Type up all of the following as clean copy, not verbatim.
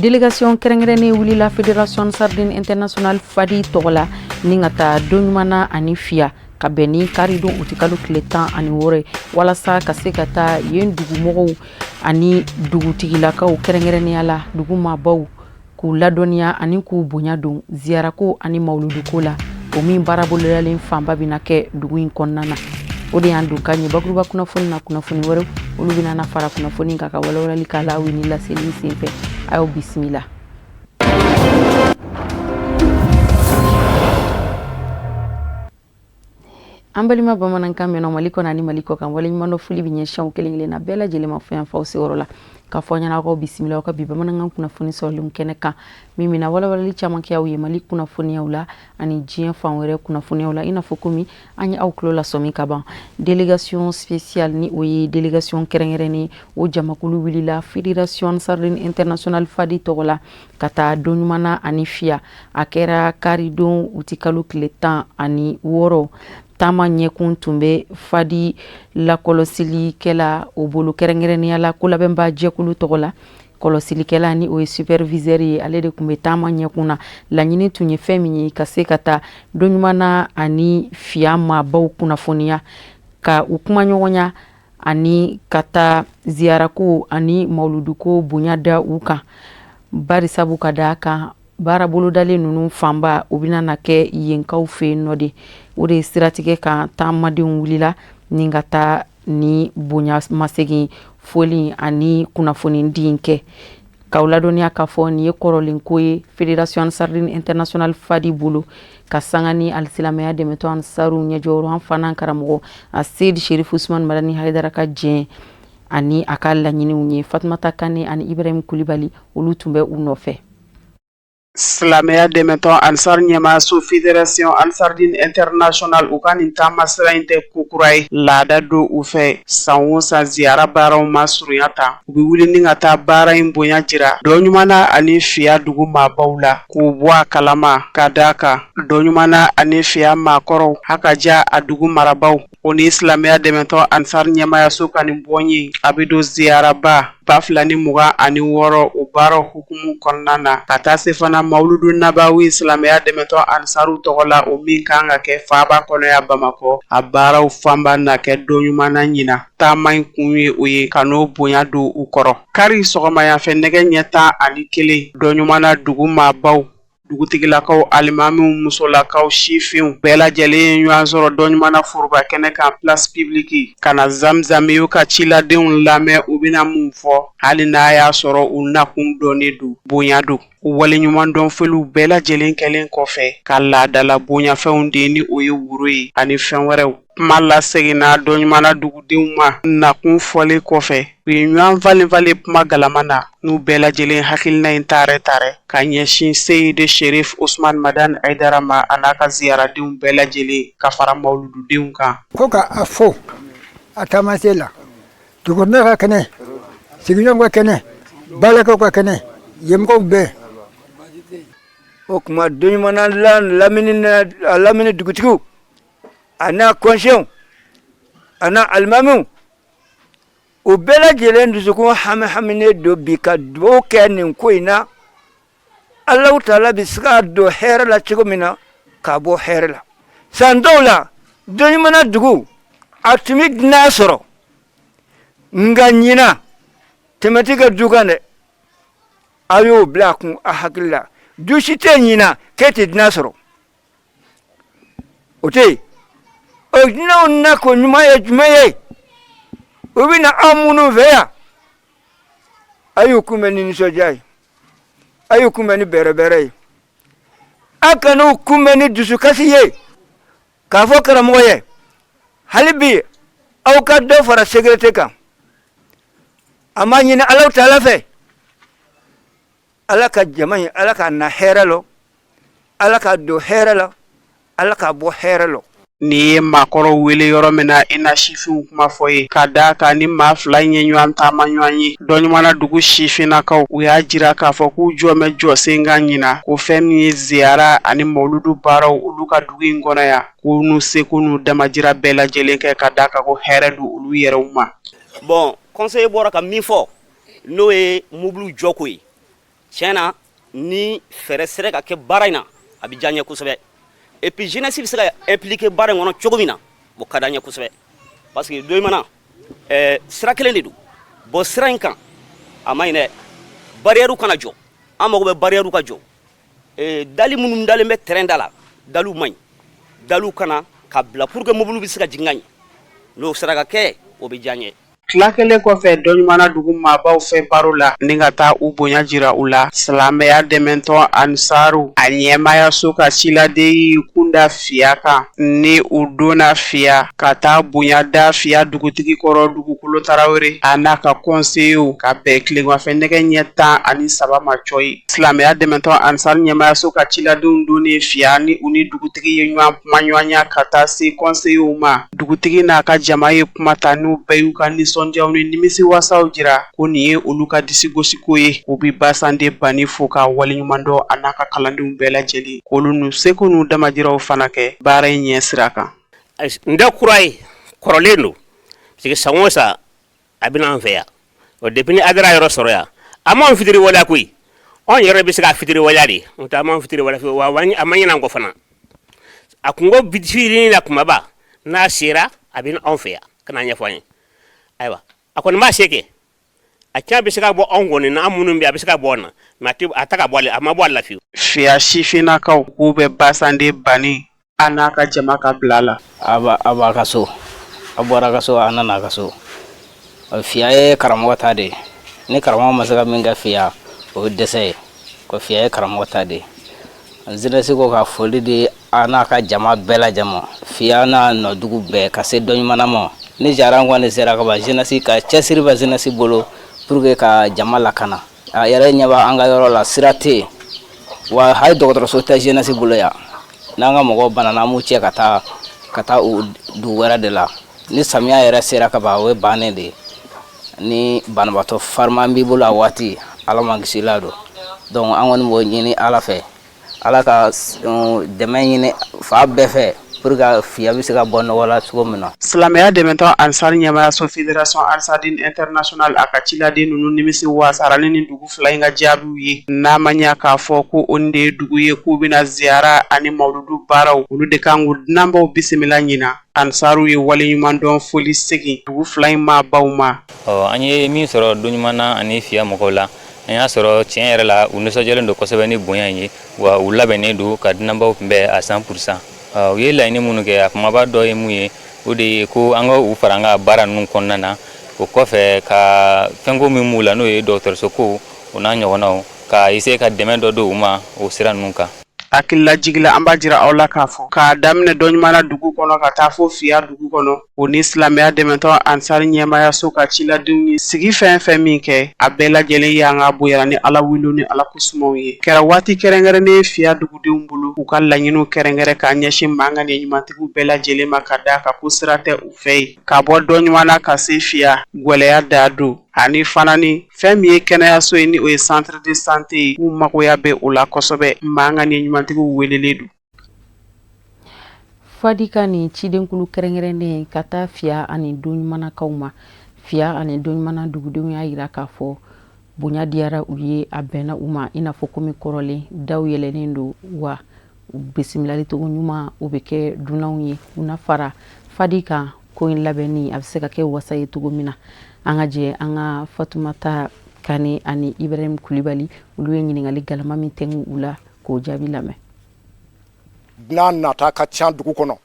Délégation kɛrɛnkɛrɛnnen wulila Fédération Sardine International Fadi tɔgɔla ni ka taa don ɲumana ani fiya ka bɛn ni karidon uti kalo tile 16 walasa ka se ka taa yen dugumɔgɔw ani dugutigilakaw kɛrɛnkɛrɛnnenya la dugu maabaw k'u ladɔnniya ani k'u bonya don ziyarako ani mawluduko la o min baarabololalen fanba bɛna kɛ dugu in kɔnɔna na. O de y'an don ka ɲɛ bakuruba kunnafoni na kunnafoni wɛrɛw olu bɛna na fara kunnafoni ka walawalali k'a la ni laseli senfɛ. Ayo bisimila. An balima bamanankan mɛnna Mali kɔnɔ ani Mali kɔ kan waleɲuman foli bɛ ɲɛsin kelen-kelen na bɛɛ lajɛlen ma fɛn faw seyɔrɔ la ka fɔ ɲɛna aw bisimila aw ka bi bamanankan kunnafoni sɔrɔlen kɛnɛ kan min bɛna walawalali caman kɛ aw ye Mali kunnafoniyaw la ani diɲɛ fan wɛrɛ kunnafoniyaw la i n'a fɔ komi an ye aw tulo lasɔmi ka ban. Délégation spéciale ni o ye délégation kɛrɛnkɛrɛnnen o jamakulu wulila Fédération Sardine International Fadi tɔgɔla ka taa don ɲumana ani fiya a kɛra karidon uti kalo tile 16 Tama ɲɛkun tun bɛ Fadi lakɔlɔsilikɛla o bolo kɛrɛnkɛrɛnnenya la ko labɛnba jɛkulu tɔgɔ la kɔlɔsilikɛla ni o ye superviseur ye ale de tun bɛ taama ɲɛkun na laɲini tun ye fɛn min ye ka se ka taa don ɲumana ani fiya maabaw kunnafoniya ka u kuma ɲɔgɔnya ani ka taa ziyarako ani mawluduko bonya da u kan bari sabu ka da kan baara bolodalen ninnu fanba u bɛna na kɛ yenkaw fɛ yen nɔ de o de siratigɛ kan taamadenw wulila ni ka taa ni bonya masegin foli ani kunnafoni di kɛ k'aw ladɔnniya k'a fɔ nin ye kɔrɔlen ko ye Fédération Sardine International Fadi bolo ka sanga ni alisilamɛya dɛmɛtɔ Ansaru ɲɛjɔyɔrɔ an fana karamɔgɔ a Seydi Sherif Usman Madani Haidara ka jɛn ani a ka laɲiniw ye Fatumata Kane ani Ibrahim Kulibali olu tun bɛ u nɔfɛ. Silamɛya dɛmɛtɔ Ansar ɲɛmaaso Fédération Ansardine International u ka nin taama sira in tɛ ko kura ye laada don u fɛ san o san ziyara baaraw ma surunya ta u bɛ wuli ni ka taa baara in bonya jira dɔ ɲumana ani fiya dugu maabaw la k'u bɔ a kalama ka d'a kan dɔ ɲumana ani fiya maakɔrɔw hakaja a dugu marabaw o ni silamɛya dɛmɛtɔ Ansar ɲɛmaayaso ka nin bɔ ye a bɛ don ziyaraba 2026 o baara hukumu kɔnɔna na ka taa se fana mawludu nabawi silamɛya dɛmɛtɔ Ansaru tɔgɔ la o min kan ka kɛ faaba kɔnɔ ya Bamakɔ a baaraw fanba na kɛ don ɲumana ɲina taama in kun ye o ye ka n'o bonya don u kɔrɔ kari sɔgɔma yanfɛ nɛgɛ ɲɛ 11 don ɲumana dugu maabaw dugutigilakaw alimamiw musolakaw sifinw bɛɛ lajɛlen ye ɲɔgɔn sɔrɔ dɔ ɲumana foroba kɛnɛ kan place publique ka na zamzamiw ka ciladenw lamɛn u bɛna mun fɔ hali n'a y'a sɔrɔ u nakun dɔnnen don bonya don waleɲuman dɔn foliw bɛɛ lajɛlen kɛlen kɔfɛ ka laadala bonyafɛnw de ni o ye wuro ye ani fɛn wɛrɛw kuma laseginna dɔ ɲumana dugudenw ma nakun fɔlen kɔfɛ u ye ɲɔgɔn valen kuma galama na n'u bɛɛ lajɛlen hakilina in tare ka ɲɛsin Seydi Sherif Usman Madani Haidara ma a n'a ka ziyaradenw bɛɛ lajɛlen ka fara mawlududenw kan ko ka a fo a taamase la dugukɔnɔna ka kɛnɛ sigiɲɔgɔnw ka kɛnɛ balakaw ka kɛnɛ ɲɛmɔgɔw bɛɛ o kuma don ɲumana lamini dugutigiw a n'a kɔnsiyɛnw a n'a alimamiw o bɛɛ lajɛlen dusukun hami-haminen don bi ka dugawu kɛ nin ko in na Alahu Taala bɛ se ka don hɛrɛ la cogo min na k'a bɔ hɛrɛ la san dɔw la don ɲumana dugu a tun bɛ diinɛ sɔrɔ nka ɲinan tɛmɛti ka du kan dɛ a y'o bila a kun a hakili la du si tɛ ɲinan k'e tɛ diinɛ sɔrɔ o tɛ yen o diinɛw na ko ɲuman ye jumɛn ye u bɛ na an minnu fɛ yan a y'u kunbɛn ni nisɔndiya ye a y'u kunbɛn ni bɛrɛbɛrɛ ye a kan'u kunbɛn ni dusukasi ye k'a fɔ karamɔgɔ ye hali bi aw ka dɔ fara sécurité kan a ma ɲini Alahu Taala fɛ Ala ka jama in Ala ka na hɛrɛ la Ala ka don hɛrɛ la Ala ka bɔ hɛrɛ la ni ye maakɔrɔw wele yɔrɔ min na i na sifinw kuma fɔ ye ka da kan ni maa fila in ye ɲɔgɔn taama ɲɔgɔn ye dɔ ɲumana dugu sifinnakaw u y'a jira k'a fɔ k'u jɔmɛ jɔ sen kan ɲina ko fɛn min ye ziyara ani mawludu baaraw olu ka dugu in kɔnɔ yan k'u n'u seko n'u damajira bɛɛ lajɛlen kɛ ka da kan ko hɛrɛ don olu yɛrɛw ma. Bon conseiller bɔra ka min fɔ n'o ye mobile jɔko ye tiɲɛna ni fɛɛrɛ sera ka kɛ baara in na a bɛ diya n ye kosɛbɛ et puis jeunesse bɛ se ka impliquer baara in kɔnɔ cogo min na o ka di an ye kosɛbɛ parce que don in mana sira kelen de don bon sira in kan a ma ɲi dɛ barrière kana jɔ an mago bɛ barrière ka jɔ dali minnu dalen bɛ terrain da la daliw man ɲi daliw kana ka bila pour que mobile bɛ se ka jigin ka ɲɛ n'o sera ka kɛ o bɛ diya n ye. Tila kelen kɔfɛ dɔɲumana dugu maabaw fɛ baro la ni ka taa u bonya jira u la silamɛya dɛmɛtɔn Ansaru a ɲɛmayaso ka ciladen kunda fiya kan ni u donna fiya ka taa bonya da fiya dugutigi kɔrɔ dugukolo Tarawele a n'a ka conseillers ka bɛn tileganfɛ nɛgɛ ɲɛ 13 ma cɔyi silamɛya dɛmɛtɔn Ansaru ɲɛmayaso ka ciladenw donnen fiya ni u ni dugutigi ye ɲɔgɔn kuma ɲɔgɔnya ka taa se conseillers ma dugutigi n'a ka jama ye kuma ta n'u bɛɛ y'u ka nisɔndiyaw ni nimisi wasaw jira ko nin ye olu ka disigosiko ye u bi Basande Bani fo ka waleɲuman dɔn a n'a ka kalandenw bɛɛ lajɛlen k'olu n'u seko n'u damajiraw fana kɛ baara in ɲɛ sira kan. N tɛ kura ye kɔrɔlen don parce que san o san a bɛ n'an fɛ yan o depuis ni Adara yɔrɔ sɔrɔ yan a m'anw fitiri waleya koyi anw yɛrɛ bɛ se ka fitiri waleya de n'o tɛ a m'anw fitiri waleya wa a ma ɲinɛ an kɔ fana a kungo fitinin na kumaba n'a sera a bɛ anw fɛ yan ka na ɲɛfɔ an ye ayiwa a kɔni b'a se kɛ a tiɲɛ bɛ se ka bɔ anw kɔni na an minnu bɛ a bɛ se ka bɔ an na mais a tɛ ka bɔ a ma bɔ a la fiyewu. Fiya sifinnakaw k'u bɛ Basande Bani a n'a ka jama ka bila la. A b'a ka so a bɔra ka so a nana ka so fiya ye karamɔgɔ ta de ni karamɔgɔ ma se ka min kɛ fiya o ye dɛsɛ ye ko fiya ye karamɔgɔ ta de jeunesse ko ka foli di a n'a ka jama bɛɛ lajɛlen fiya n'a nɔdugu bɛɛ ka se dɔɲumana ma ni jaran kɔni sera ka ban jeunesse ka cɛsiri bɛ jeunesse bolo pour que ka jama lakana a yɛrɛ ɲɛ b'a an ka yɔrɔ la sira tɛ yen wa hali dɔgɔtɔrɔso tɛ jeunesse bolo yan n'an ka mɔgɔw banana an b'u cɛ ka taa o dugu wɛrɛ de la ni samiya yɛrɛ sera ka ban o ye bannen de ye ni banabaatɔ farima b'i bolo a waati ala ma kisila don donc an kɔni b'o ɲini ala fɛ ala ka dɛmɛ ɲini fa bɛɛ fɛ pour que fiya bɛ se ka bɔ nɔgɔ la cogo min na. Silamɛya dɛmɛtɔn Ansar ɲɛmayaso Fédération Ansardine International a ka ciladen ninnu nimisi wasarali ni dugu fila in ka jaabiw ye n'a ma ɲɛ k'a fɔ ko o de ye dugu ye k'u bɛna ziyara ani mawludu baaraw olu de kan k'u dunanbaw bisimila ɲina Ansaru ye waleɲuman dɔn foli segin dugu fila in maabaw ma. An ye min sɔrɔ doɲumana ani fiya mɔgɔw la an y'a sɔrɔ tiɲɛ yɛrɛ la u nisɔndiyalen don kosɛbɛ ni bonya in ye wa u labɛnnen don ka dunanbaw kunbɛn à 100%. U ye laɲini minnu kɛ a kumaba dɔ ye mun ye o de ye ko an ka u fara an ka baara ninnu kɔnɔna na o kɔfɛ ka fɛnko min b'u la n'o ye dɔgɔtɔrɔsoko o n'a ɲɔgɔnnaw ka essayer ka dɛmɛ dɔ don u ma o sira ninnu kan. Hakilila jigila an b'a jira aw la k'a fɔ k'a daminɛ dɔɲumana dugu kɔnɔ ka taa fo fiya dugu kɔnɔ o ni silamɛya dɛmɛtɔn Ansar ɲɛmayaso ka ciladenw ye sigi fɛn fɛn min kɛ a bɛɛ lajɛlen ye an ka bonya ni ala wilo ni ala kosumaw ye kɛra waati kɛrɛnkɛrɛnnen fiya dugudenw bolo u ka laɲiniw kɛrɛnkɛrɛn k'a ɲɛsin mankan ni ɲumantigiw bɛɛ lajɛlen ma ka da ka ko sira tɛ u fɛ ye ka bɔ dɔɲumana ka se fiya gwɛlɛya da don ani fana ni fɛn min ye kɛnɛyaso ye ni o ye centre de santé ye k'u magoya bɛ o la kosɛbɛ mankan ni ɲumantigiw welelen don. Fadika ni cidenkulu kɛrɛnkɛrɛnnen ka taa fiya ani donɲumanakaw ma fiya ani donɲumana dugudenw y'a yira k'a fɔ bonya diyara u ye a bɛnna u ma i n'a fɔ komi kɔrɔlen daw yɛlɛnnen don wa bisimilali cogo ɲuman u bɛ kɛ dunanw ye u na fara Fadika ko in labɛnni a bɛ se ka kɛ wasa ye cogo min na an ka jɛ an ka Fatumata Kane ani Ibrahim Kulibali olu ye ɲininkali galama min tɛngu u la k'o jaabi lamɛn. Dunan nata ka ca dugu kɔnɔ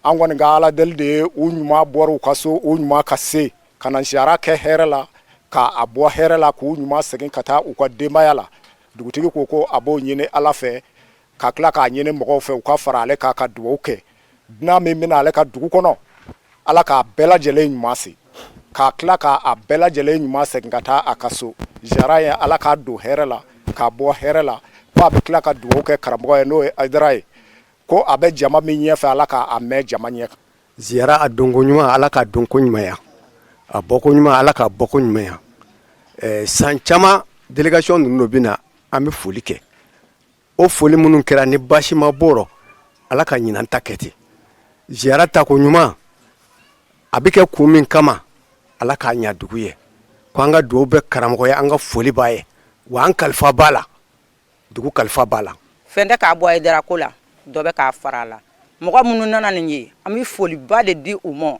an kɔni ka ala deli de ye u ɲuman bɔra u ka so u ɲuman ka se ka na ziyara kɛ hɛrɛ la ka a bɔ hɛrɛ la k'u ɲuman segin ka taa u ka denbaya la dugutigi ko a b'o ɲini ala fɛ ka tila k'a ɲini mɔgɔw fɛ u ka fara ale ka dugawu kɛ dunan min bɛna ale ka dugu kɔnɔ ala k'a bɛɛ lajɛlen ɲuman se k'a tila k'a bɛɛ lajɛlen ɲuman segin ka taa a ka so ziyara ye ala k'a don hɛrɛ la k'a bɔ hɛrɛ la ko a bɛ tila ka dugawu kɛ karamɔgɔ ye n'o ye Aidara ye ko a bɛ jama min ɲɛfɛ ala k'a mɛn jama ɲɛ kan. Ziyara a donko ɲuman ala ka donko ɲumanya a bɔko ɲuman ala ka bɔko ɲumanya san caman délégation ninnu bɛ na an bɛ foli kɛ o foli minnu kɛra ni basi ma bɔrɔ ala ka ɲinan ta kɛ ten ziyara ta ko ɲuman a bɛ kɛ kun min kama ala k'a ɲa dugu ye ko an ka dugawu bɛ karamɔgɔ ye an ka foli b'a ye wa an kalifa b'a la dugu kalifa b'a la. Fɛn tɛ k'a bɔ Haidara ko la dɔ bɛ k'a fara a la. Mɔgɔ minnu nana nin ye an bɛ foliba de di u ma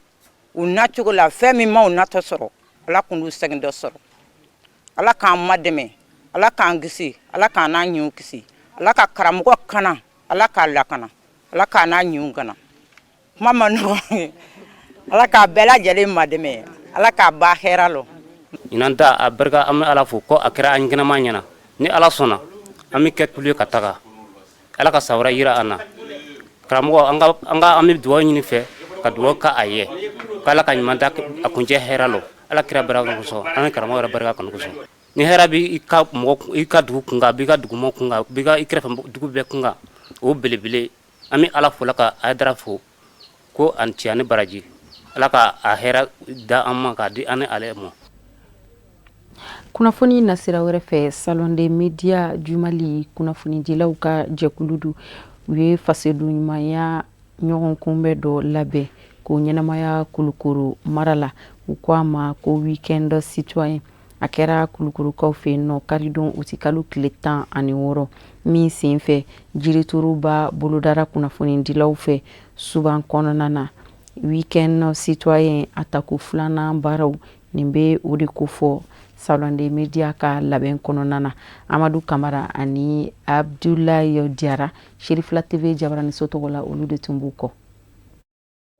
u nacogo la fɛn min ma u natɔ sɔrɔ Ala kun d'u segin dɔ sɔrɔ. Ala k'an madɛmɛ Ala k'an kisi Ala k'an n'a ɲinw kisi Ala ka karamɔgɔ kana Ala k'a lakana Ala k'an n'a ɲinw kana. Kuma ma nɔgɔn Ala k'a bɛɛ lajɛlen madɛmɛ Ala k'a ba hɛrɛ lɔ. Ɲinan ta a barika an bɛ Ala fo ko a kɛra an ɲɛnama ɲɛna ni Ala sɔnna an bɛ kɛ tulu ye ka taga Ala ka sabara yira an na karamɔgɔ an bɛ dugawu ɲini fɛ ka dugawu k'a a ye k'Ala ka ɲuman ta a kuncɛ hɛrɛ lɔ Ala kira barika kosɔn an bɛ karamɔgɔ yɛrɛ barika kanu kosɔn ni hɛrɛ bɛ i ka dugu kunkan a b'i ka duguma kunkan a b'i ka i kɛrɛfɛ dugu bɛɛ kunkan o belebele an bɛ Ala fo la ka Haidara fo ko ani ci ani baraji Ala ka a hɛrɛ da an ma k'a di an ni ale ma. Kunnafoni nasira wɛrɛ fɛ Salon des médias du Mali kunnafonidilaw ka jɛkulu do u ye fasoden ɲumanya ɲɔgɔn kunbɛn dɔ labɛn k'o ɲɛnamaya Kulukoro mara la u ko a ma ko week-end citoyen a kɛra Kulukorokaw fɛ yen nɔ karidon o ti kalo tile 16 min sen fɛ jirituruba bolodara kunnafonidilaw fɛ suban kɔnɔna na week-end citoyen atako filanan baaraw nin bɛ o de ko fɔ Salon des médias ka labɛn kɔnɔna na Amadou Kamara ani Abdoulaye Diara Sherifla TV Jabarani Sotogo la olu de tun b'u kɔ.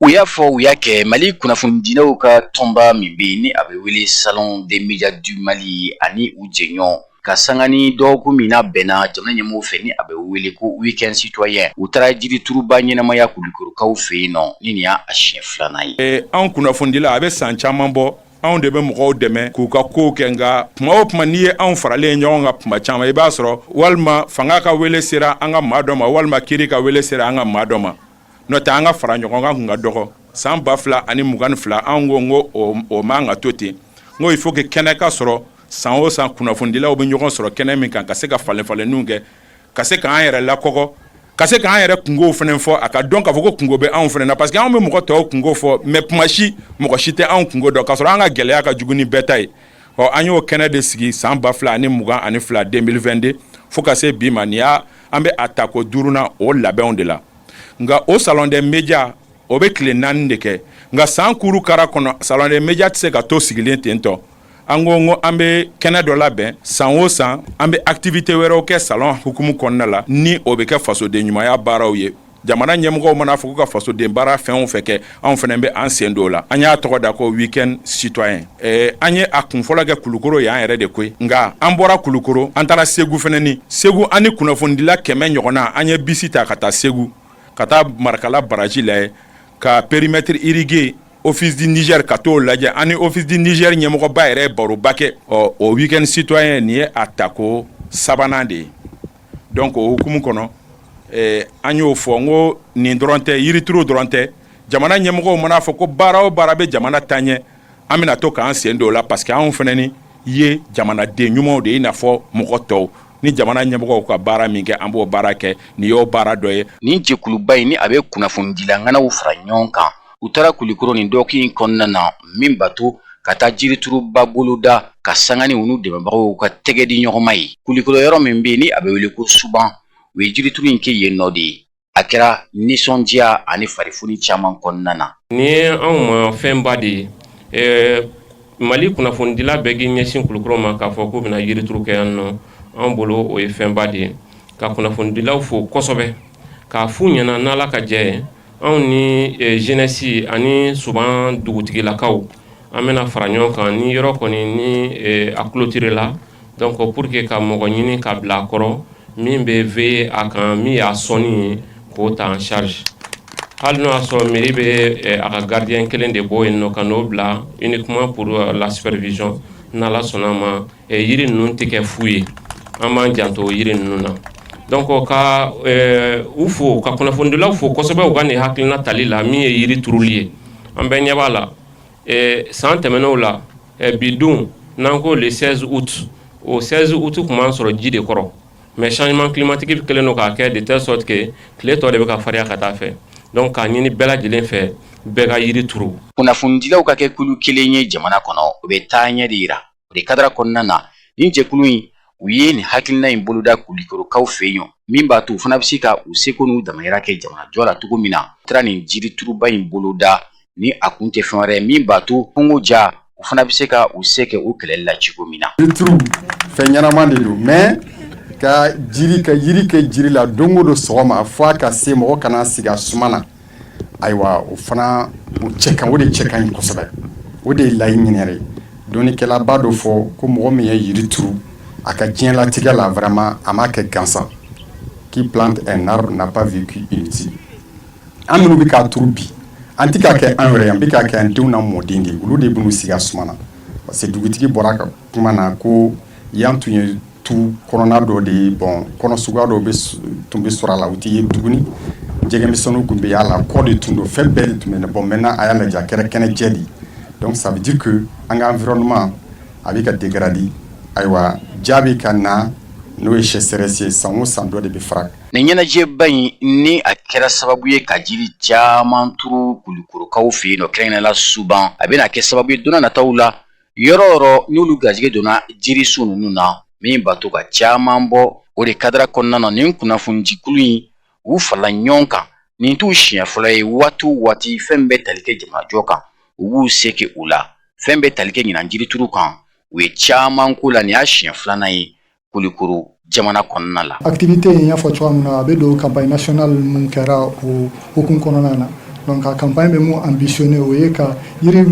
U y'a fɔ u y'a kɛ Mali kunnafonidilaw ka tɔnba min bɛ ni a bɛ wele Salon des médias du Mali ani u jɛɲɔgɔn ka sanga ni dɔgɔkun min na bɛnna jamana ɲɛmɔgɔw fɛ ni a bɛ wele ko week-end citoyen u taara jirituruba ɲɛnamaya Kulukorokaw fɛ yen nɔ ni nin y'a siɲɛ filanan ye. Anw kunnafonidila a bɛ san caman bɔ anw de bɛ mɔgɔw dɛmɛ k'u ka kow kɛ nka tuma o tuma n'i ye anw faralen ɲɔgɔn kan tuma caman i b'a sɔrɔ walima fanga ka wele sera an ka maa dɔ ma walima kiiri ka wele sera an ka maa dɔ ma n'o tɛ an ka fara ɲɔgɔn kan kun ka dɔgɔ san 2022 anw ko o man ka to ten n ko il faut que kɛnɛ ka sɔrɔ san o san kunnafonidilaw bɛ ɲɔgɔn sɔrɔ kɛnɛ min kan ka se ka falen-falenninw kɛ ka se k'an yɛrɛ lakɔgɔ ka se k'an yɛrɛ kungow fɛnɛ fɔ a ka dɔn k'a fɔ ko kungo bɛ anw fɛnɛ na parce que anw bɛ mɔgɔ tɔw kungo fɔ mais kuma si mɔgɔ si tɛ anw kungo dɔn k'a sɔrɔ an ka gɛlɛya ka jugu ni bɛɛ ta ye an y'o kɛnɛ de sigi san 2022 2022 fo ka se bi ma nin y'a an bɛ a ta ko 5nan o labɛnw de la nka o Salon des médias o bɛ tile 4 de kɛ nka san kuru kara kɔnɔ Salon des médias tɛ se ka to sigilen ten tɔ an ko an bɛ kɛnɛ dɔ labɛn san o san an bɛ activité wɛrɛw kɛ salon hukumu kɔnɔna la ni o bɛ kɛ fasoden ɲumanya baaraw ye jamana ɲɛmɔgɔw mana fɔ ko ka fasoden baara fɛn o fɛn kɛ anw fɛnɛ bɛ an sen don o la an y'a tɔgɔ da ko week-end citoyen an ye a kunfɔlɔ kɛ Kulukoro y'an yɛrɛ de koyi nka an bɔra Kulukoro an taara Segu fɛnɛ ni Segu ani kunnafonidila 100 ɲɔgɔnna an ye bisi ta ka taa Segu ka taa Marakala baraji la ka périmètre irrigué Office du Niger ka t'o lajɛ ani Office du Niger ɲɛmɔgɔba yɛrɛ baroba kɛ o week-end citoyen nin ye a tako 3nan de ye donc o hukumu kɔnɔ an y'o fɔ n ko nin dɔrɔn tɛ yirituru dɔrɔn tɛ jamana ɲɛmɔgɔw mana fɔ ko baara o baara bɛ jamana taɲɛ an bɛna to k'an sen don o la parce que anw fɛnɛ ni ye jamanaden ɲumanw de i n'a fɔ mɔgɔ tɔw ni jamana ɲɛmɔgɔw ka baara min kɛ an b'o baara kɛ nin y'o baara dɔ ye nin jɛkuluba in ni a bɛ kunnafonidilanganaw fara ɲɔgɔn kan u taara Kulukoro nin dɔgɔkun kɔnɔna na min bato ka taa jirituruba boloda ka sanga ni unu dɛmɛbagaw ka tɛgɛ di ɲɔgɔn ma ye Kulukoro yɔrɔ min bɛ ni a bɛ wele ko Suban u ye jirituru in kɛ yen nɔ de ye a kɛra nisɔndiya ani farifoni caman kɔnɔna na ni anw ma fɛnba de ye Mali kunnafonidila bɛɛ k'i ɲɛsin Kulukoro ma k'a fɔ k'u bɛna yirituru kɛ yan nɔ anw bolo o ye fɛnba de ye ka kunnafonidilaw fo kosɛbɛ k'a f'u ɲɛna n'Ala ka jɛ ye anw ni jeunesse ani Suban dugutigilakaw an bɛna fara ɲɔgɔn kan ni yɔrɔ kɔni ni a clôturer la donc pour que ka mɔgɔ ɲini ka bila a kɔrɔ min bɛ veiller a kan min y'a sɔnni ye k'o ta en charge hali n'o y'a sɔrɔ mairie bɛ a ka gardien kelen de bɔ yen nɔ ka n'o bila uniquement pour la supervision n'Ala sɔnna ma yiri ninnu tɛ kɛ fu ye an b'an janto yiri ninnu na donc ka u fo ka kunnafonidilaw fo kosɛbɛ u ka nin hakilina tali la min ye yiri turuli ye an bɛɛ ɲɛ b'a la san tɛmɛnɛw la bi dun n'an ko le 16 août o 16 août tun b'an sɔrɔ ji de kɔrɔ mais changement climatique kelen don k'a kɛ de telle sorte que tile tɔ de bɛ ka farinya ka taa fɛ donc k'a ɲini bɛɛ lajɛlen fɛ bɛɛ ka yiri turu kunnafonidilaw ka kɛ kulu kelen ye jamana kɔnɔ o bɛ taa ɲɛ de yira o de kadara kɔnɔna na nin jɛkulu in u ye nin hakilina in boloda kulikorokaw fɛ yen min b'a to u fana bɛ se ka u seko n'u damayira kɛ jamanajɔ la cogo min na u taara nin jirituruba in boloda ni a kun tɛ fɛn wɛrɛ min b'a to kungo ja u fana bɛ se ka u se kɛ u kɛlɛli la cogo min na. Jirituru fɛn ɲɛnama de don mais ka yiri kɛ jiri la don o don sɔgɔma fo a ka se mɔgɔ kana sigi a suma na ayiwa o fana o de cɛ ka ɲi kosɛbɛ o de ye laɲini yɛrɛ dɔnnikɛla b'a dɔ fɔ ko mɔgɔ min ye yiri turu a ka diɲɛlatigɛ la vraiment a m'a kɛ gansan qui plante un arbre n'a pas vécu inutile an minnu bɛ k'a turu bi an tɛ k'a kɛ an yɛrɛ an bɛ k'a kɛ an denw na mɔden de olu de b'u sigi a suma na parce que dugutigi bɔra ka kuma na ko yan tun ye tu kɔnɔna dɔ de ye bon kɔnɔ suguya dɔw tun bɛ sɔrɔ a la u tɛ ye tuguni jɛgɛmisɛnninw tun bɛ y'a la kɔ de tun don fɛn bɛɛ de tun bɛ bon maintenant a y'a lajɛ a kɛra kɛnɛjɛ de donc ça veut dire que an ka environnement a bɛ ka dégrader ayiwa jaabi ka na n'o ye sécheresse ye san o san dɔ de bɛ fara. Nin ɲɛnajɛba in ni a kɛra sababu ye ka jiri caman turu kulikorokaw fɛ yen nɔ kɛrɛnkɛrɛnnenya Suban a bɛna kɛ sababu ye don n'a nataw la yɔrɔ o yɔrɔ n'olu garijɛgɛ donna jirisu ninnu na min b'a to ka caman bɔ o de kadira kɔnɔna na nin kunnafonidikulu in u farala ɲɔgɔn kan nin t'u siɲɛ fɔlɔ ye waati o waati fɛn bɛ tali kɛ jamanajɔ kan u b'u se kɛ u la fɛn bɛ tali kɛ ɲinan jirituru kan u ye caman ko la nin y'a siɲɛ filanan ye kulikoro jamana kɔnɔna la. Activité in y'a fɔ cogoya min na a bɛ don campagne nationale mun kɛra o hukumu kɔnɔna na donc a campagne bɛ mun ambitionné o ye ka yiri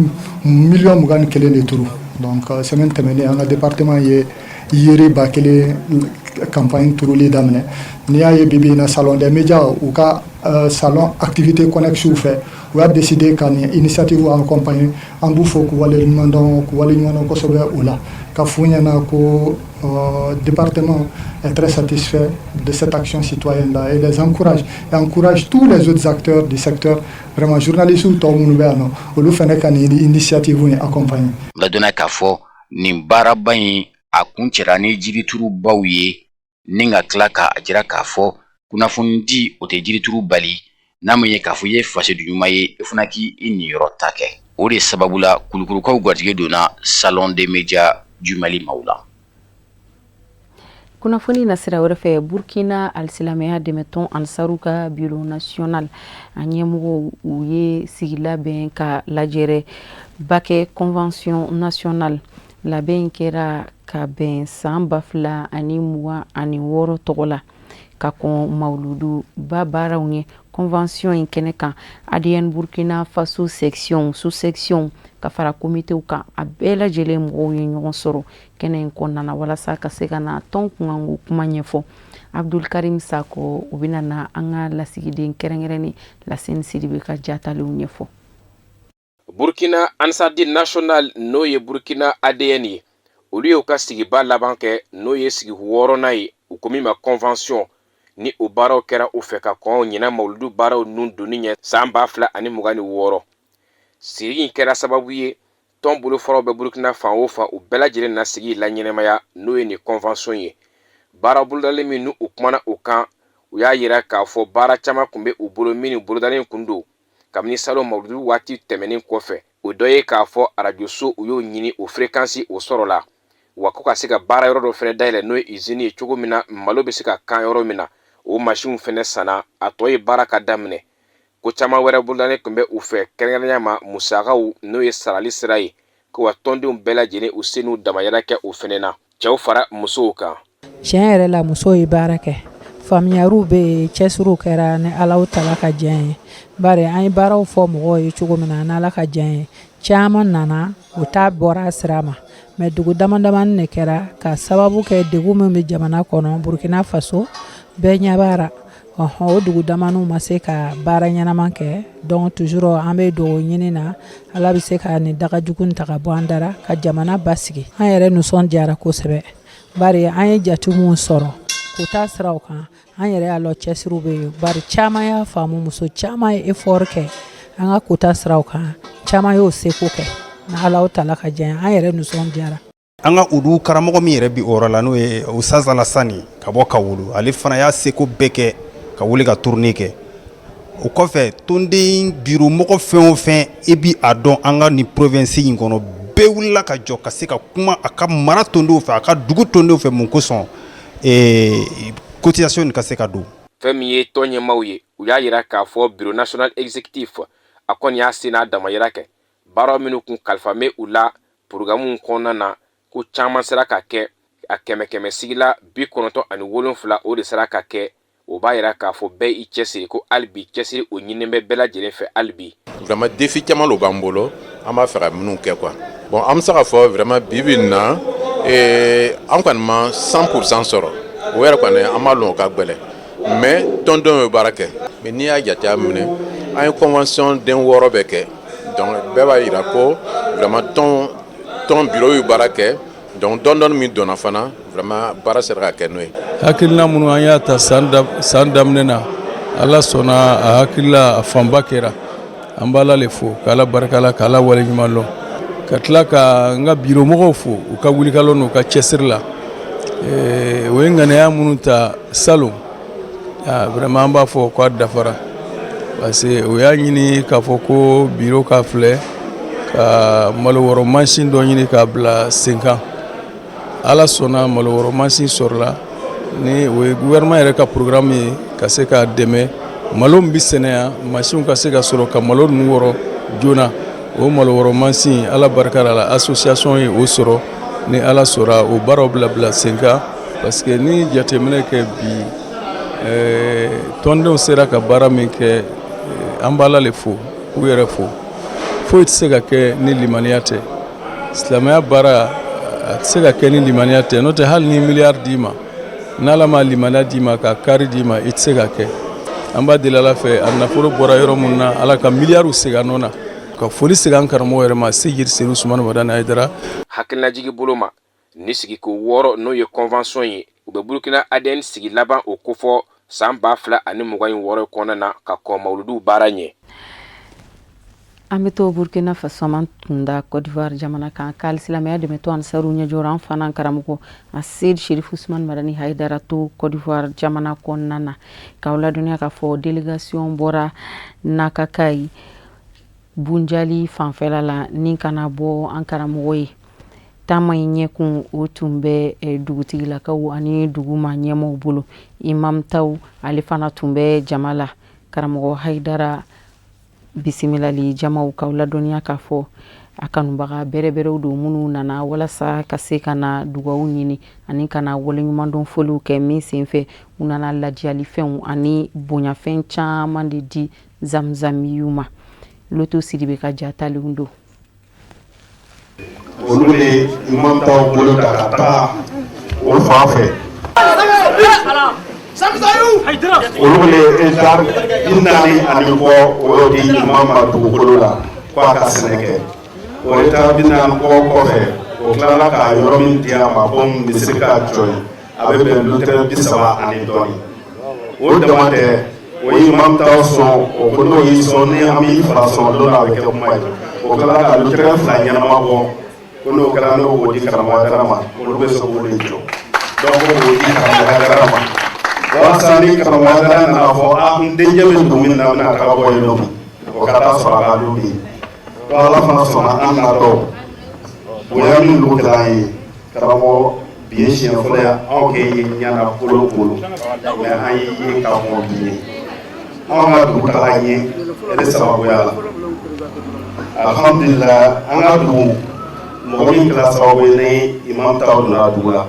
21,000,000 de turu donc semaine tɛmɛnen an ka département ye yiri 1,000,000 campagne turuli daminɛ n'i y'a ye bibi in na salon des médias u ka salon activité connexe fɛ u y'a décidé ka nin initiative accompagner an b'u fɔ k'u waleɲuman dɔn kosɛbɛ o la ka f'u ɲɛna ko département est très satisfait de cette action citoyenne là et les encourage tous les autres acteurs du secteur vraiment journalistes ou tɔw minnu bɛ yan nɔ olu fɛnɛ ka nin initiative in accompagner. La donna k'a fɔ nin baaraba in a kun cɛra ni jirituru baw ye ni ka tila k'a jira k'a fɔ kunnafoni di o tɛ jirituru bali n'a ma ye k'a fɔ i ye fasoden ɲuman ye i fana k'i niyɔrɔ ta kɛ o de sababu la kulukorokaw garijɛgɛ donna salon des médias du Mali maaw la. Kunnafoni na sira wɛrɛ fɛ Burkina alisilamɛya dɛmɛtɔn Ansaru ka bureau national a ɲɛmɔgɔw u ye sigi labɛn ka lajɛrɛ bakɛ convention nationale labɛn kɛra ka bɛn san 2026 tɔgɔ la ka kɔn mawuludu ba baaraw ɲɛ convention in kɛnɛ kan ADN Burkina Faso section sous-section ka fara komitew kan a bɛɛ lajɛlen mɔgɔw ye ɲɔgɔn sɔrɔ kɛnɛ in kɔnɔna na walasa ka se ka na tɔn kunkanko kuma ɲɛfɔ Abdul Karim Sako u bɛna na an ka lasigiden kɛrɛnkɛrɛnnen Laseni Sidibe ka jatalenw ɲɛfɔ. Burkina Ansardine National n'o ye Burkina ADN ye olu y'u ka sigiba laban kɛ n'o ye sigi 6nan ye u ko min ma convention ni o baaraw kɛra u fɛ ka kɔn ɲina mawuludu baaraw nun donni ɲɛ san 2026 sigi in kɛra sababu ye tɔn bolo fɔlɔ bɛ Burkina fan o fan u bɛɛ lajɛlen na sigi la ɲɛnɛmaya n'o ye ni convention ye baara bolodalen min n'u kumana o kan u y'a yira k'a fɔ baara caman kun bɛ u bolo min bolodalen kun don kabini salon mawuludu waati tɛmɛnen kɔfɛ o dɔ ye k'a fɔ radio so u y'o ɲini o fréquence o sɔrɔ la wa ko ka se ka baara yɔrɔ dɔ fɛnɛ dayɛlɛ n'o ye usine ye cogo min na malo bɛ se ka kan yɔrɔ min na o machine fɛnɛ sanna a tɔ ye baara ka daminɛ ko caman wɛrɛ bolodalen kun bɛ u fɛ kɛrɛnkɛrɛnya ma musakaw n'o ye sarali sira ye ko wa tɔndenw bɛɛ lajɛlen u se n'u damayira kɛ o fɛnɛ na cɛw fara musow kan. Tiɲɛ yɛrɛ la musow ye baara kɛ faamuyariw bɛ cɛsiriw kɛra ni Alaw tala ka diɲɛ ye bari an ye baaraw fɔ mɔgɔw ye cogo min na n'Ala ka diɲɛ ye caman nana u t'a bɔra sira ma mais dugu damadamani de kɛra ka sababu kɛ degun min bɛ jamana kɔnɔ Burkina Faso bɛɛ ɲɛ b'ara o dugu damaniw ma se ka baara ɲɛnaman kɛ donc toujours an bɛ dugawu ɲini na Ala bɛ se ka nin dagajugu in ta ka bɔ an dara ka jamana basigi an yɛrɛ nisɔndiyara kosɛbɛ bari an ye jate mun sɔrɔ k'u ta siraw kan an yɛrɛ y'a lɔ cɛsiriw bɛ yen bari caman y'a faamu muso caman ye effort kɛ an ka k'u ta siraw kan caman y'o seko kɛ na Alaw tala ka diɲɛ an yɛrɛ nisɔndiyara. An ka udu karamɔgɔ min yɛrɛ bi o yɔrɔ la n'o ye Ustaz Alasani ka bɔ Kawulu ale fana y'a seko bɛɛ kɛ ka wuli ka tournée kɛ o kɔfɛ tonden bureau mɔgɔ fɛn o fɛn e bi a dɔn an ka ni province in kɔnɔ bɛɛ bɛɛ wulila ka jɔ ka se ka kuma a ka mara tondenw fɛ a ka dugu tondenw fɛ mun kosɔn cotisation ka se ka don. Fɛn min ye tɔn ɲɛmaaw ye u y'a yira k'a fɔ bureau national exécutif a kɔni y'a sen n'a damayira kɛ baaraw minnu kun kalifamɛ u la programme kɔnɔna na ko caman sera ka kɛ a kɛmɛ sigi la 97 o de sera ka kɛ o b'a yira k'a fɔ bɛɛ i cɛsiri ko hali bi cɛsiri o ɲininen bɛ bɛɛ lajɛlen fɛ hali bi. Vraiment défi caman lo b'an bolo an b'a fɛ ka minnu kɛ quoi. Bon an bɛ se ka fɔ vraiment bibi in na an kɔni ma 100% sɔrɔ o yɛrɛ kɔni an b'a lɔn o ka gɛlɛn mais tɔndenw ye baara kɛ mais n'i y'a jate minɛ an ye convention den 6 bɛɛ kɛ donc bɛɛ b'a yira ko vraiment tɔn bureau ye baara kɛ donc dɔndɔni min donna fana vraiment baara sera ka kɛ n'o ye. Hakilina minnu an y'a ta san daminɛ na Ala sɔnna a hakilila a fanba kɛra an b'Ala le fo k'Ala barika la k'Ala waleɲuman lɔn ka tila ka n ka bureau mɔgɔw fo u ka wulikalo n'u ka cɛsiri la o ye ŋaniya minnu ta salon vraiment an b'a fɔ k'a dafara parce que o y'a ɲini k'a fɔ ko bureau ka filɛ ka malowɔrɔ mansin dɔ ɲini k'a bila sen kan Ala sɔnna malowɔrɔ mansin sɔrɔla ni o ye gouvernement yɛrɛ ka programme ye ka se k'a dɛmɛ malo min bɛ sɛnɛ yan mansinw ka se ka sɔrɔ ka malo ninnu wɔrɔ joona o malowɔrɔ mansin Ala barika la association ye o sɔrɔ ni Ala sɔnna o baaraw bila sen kan parce que ni jateminɛ kɛ bi tɔndenw sera ka baara min kɛ an b'Ala le fo k'u yɛrɛ fo foyi tɛ se ka kɛ ni limaniya tɛ silamɛya baara a tɛ se ka kɛ ni limaniya tɛ n'o tɛ hali ni miliyari d'i ma n'Ala ma limaniya d'i ma ka kari d'i ma i tɛ se ka kɛ an b'a deli Ala fɛ a nafolo bɔra yɔrɔ min na Ala ka miliyariw segin a nɔ na ka foli segin an karamɔgɔ yɛrɛ ma Sejiri Seydou Soumane Wadane Haidara. Hakilinajigi bolo ma ni sigiko 6 n'o ye convention ye u bɛ Burkina ADN sigi laban o kofɔ san 2026 kɔnɔna na ka kɔn mawuludu baara ɲɛ. An bɛ to Burkina Faso man tunda Côte d'Ivoire jamana kan k'ali silamɛya dɛmɛ to Ansaru ɲɛjɔrɔ an fana karamɔgɔ a Seydi Chérifou Soumane Madani Haidara to Côte d'Ivoire jamana kɔnɔna na k'aw ladɔnniya k'a fɔ délégation bɔra Nakakai Bunjali fanfɛla la ni kana bɔ an karamɔgɔ ye taama in ɲɛkun o tun bɛ dugutigilakaw ani duguma ɲɛmɔgɔw bolo imam taw ale fana tun bɛ jama la karamɔgɔ Haidara bisimilali jamaw k'aw ladɔnniya k'a fɔ a kanubaga bɛrɛbɛrɛw don minnu nana walasa ka se ka na dugawu ɲini ani ka na waleɲumandɔn foliw kɛ min senfɛ u nana ladiyalifɛnw ani bonyafɛn caman de di zamzamiyu ma Loto Sidibe ka jatalenw don olu de imam taw bolo da ka taa o fan fɛ olu le etar 40 kɔ o di imam ma dugukolo la ko a ka sɛnɛ kɛ o etar 40 kɔ kɔfɛ o tilala ka yɔrɔ min di a ma ko min bɛ se ka jɔ yen a bɛ bɛn lotɛrɛ 30 dɔɔnin o dama tɛ o imam taw sɔn o ko n'o y'i sɔn ni an b'i fara sɔn don a bɛ kɛ kuma ye o tilala ka lotɛrɛ 2 ɲɛnama bɔ ko n'o kɛra n'o k'o di karamɔgɔ Haidara ma olu bɛ se k'o de jɔ donc k'o di karamɔgɔ Haidara ma walasa ni karamɔgɔ Haidara nana fɔ n denkɛ bɛ dugu min na a bɛna taga bɔ yen nɔ o ka taa sɔrɔ a ka du bi donc Ala fana sɔnna an natɔ bonya min dugu kɛra an ye karamɔgɔ bi ye siɲɛ fɔlɔ ye anw kɛ ye ɲana bolo mais an ye k'a fɔ bi ye anw ka dugu taga ɲɛ ale sababuya la alhamdulillah an ka dugu mɔgɔ min kɛra sababu ye ni imam taw donna dugu la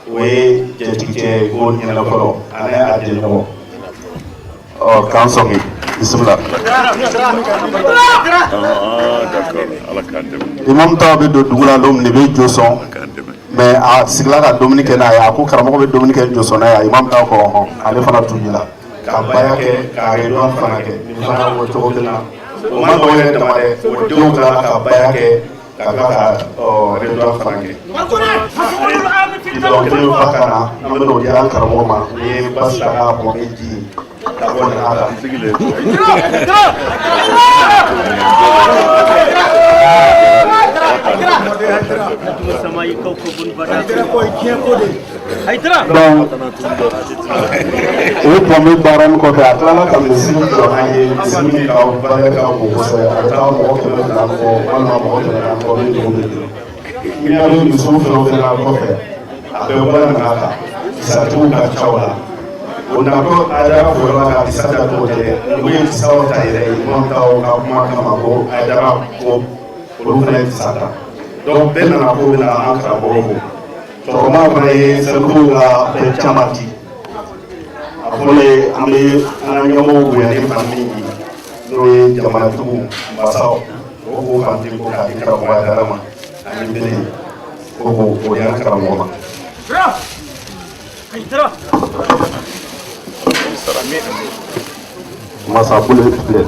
o ye jɛtigikɛ ko ɲɛna fɔlɔ ani a jɛɲɔgɔn k'an sɔmi bisimila imam taw bɛ don dugu la don min de bɛ jo sɔn mais a sigila ka dumuni kɛ n'a ye a ko karamɔgɔ bɛ dumuni kɛ jo sɔn n'a ye imam taw ko hɔn ale fana tun la ka baya kɛ ka redon fana kɛ nin fana o cogo kelen na o ma dɔw yɛrɛ dama dɛ o denw tilala ka baya kɛ ka tila ka redon fana kɛ donc kelen fa ka na an bɛ n'o di an karamɔgɔ ma ni ye basi ta k'a bɔ ni ji ye ka bɔ nin a la Donc, o tɔmi baara min kɔfɛ a tilala ka misiri jɔ an ye misiri min ka barika ka bon kosɛbɛ a bɛ taa mɔgɔ 100 fɔ walima mɔgɔ 100 fɔ ni dugu bɛ dun i n'a bɛ misiw fɛn o fɛn na kɔfɛ a bɛ bɔ n'a kan kisatigiw ka ca o la o natɔ Aidara fɔlɔ ka kisa dacogo tɛ o ye kisaw ta yɛrɛ ye ɲɔgɔn taw ka kuma kama ko Aidara ko olu fana ye kisa ta donc bɛɛ nana ko bɛna an karamɔgɔ fo cɛkɔrɔba fana ye sɛbɛnw ka fɛn caman di a fɔlɔ ye an bɛ an ka ɲɛmɔgɔw bonya ni fan min ye n'o ye jamanatigiw masaw o k'o fan di ko k'a di karamɔgɔ Aidara ma ani bere ko k'o di an karamɔgɔ ma. Masa boleh filɛ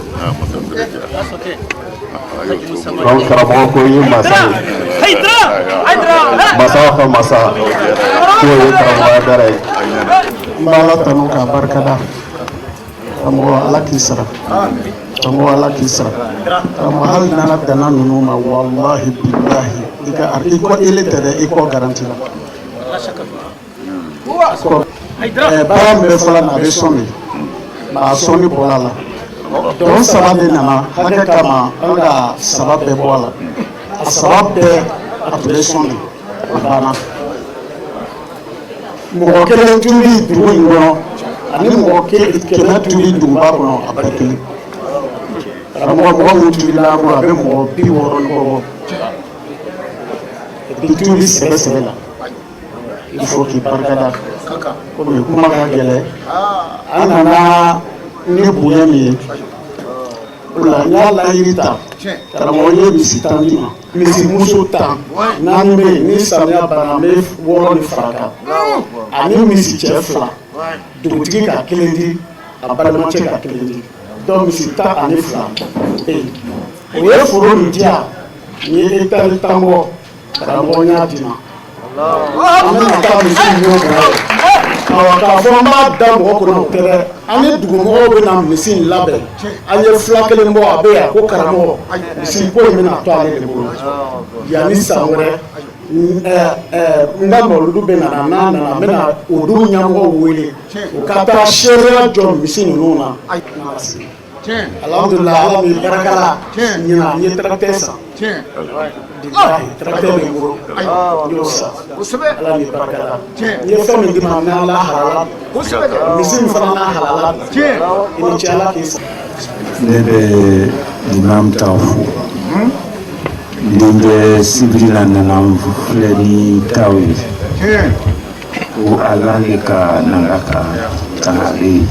donc karamɔgɔ ko ye masa ye masa ka masa k'o ye karamɔgɔ Aidara ye n bɛ Ala tanu k'a barikada karamɔgɔ Ala k'i sara karamɔgɔ Ala k'i sara karamɔgɔ hali n'Ala danna ninnu ma walahi bilahi i ko ele tɛ dɛ i kɔ garanti la baara min bɛ fɔla nin a bɛ sɔn de a sɔnni bɔra la dɔn 3 de nana hakɛ kama an ka 3 bɛɛ bɔ a la a 3 bɛɛ a tun bɛ sɔn de a banna mɔgɔ 1 tuli dugu in kɔnɔ ani mɔgɔ 100 tuli duguba kɔnɔ a bɛɛ kelen karamɔgɔ mɔgɔ min tulila a bɛ mɔgɔ 60 ni kɔ bi tuli sɛbɛ la il faut k'i barikada komi kuma ka gɛlɛ an nana ni bonya min ye o la n y'a laɲini ta karamɔgɔ ye misi 10 di ma misi muso 10 4 bɛ yen ni samiya banna n bɛ 6 de fara kan ani misi cɛ 2 dugutigi ka 1 di a balimacɛ ka 1 di donc misi 10 ani 2 o ye foro min di yan n ye hectare 10 bɔ karamɔgɔ n y'a di ma an bɛna taa misi ɲɔgɔn kɔnɔ k'a fɔ an b'a da mɔgɔ kɔnɔ o tɛ dɛ an ni dugumɔgɔw bɛna misi in labɛn an ye 2 kelen bɔ a bɛ yan ko karamɔgɔ misi ko in bɛna to ale de bolo yanni san wɛrɛ n ka mawuludu bɛ nana n'a nana n bɛna o dugu ɲɛmɔgɔw wele u ka taa seereya jɔ misi ninnu na alhamdulilayi ala min barika la ɲinan n ye tracteur san tracteur bɛ n bolo n y'o san ala min barika la n ye fɛn min di ma n bɛ ala halala misi min fana n'a halala i ni ce ala k'i san. ne bɛ imam taw fo nin bɛ sibiri la nana n filɛ ni taw ye ko ala de ka nana ka tangale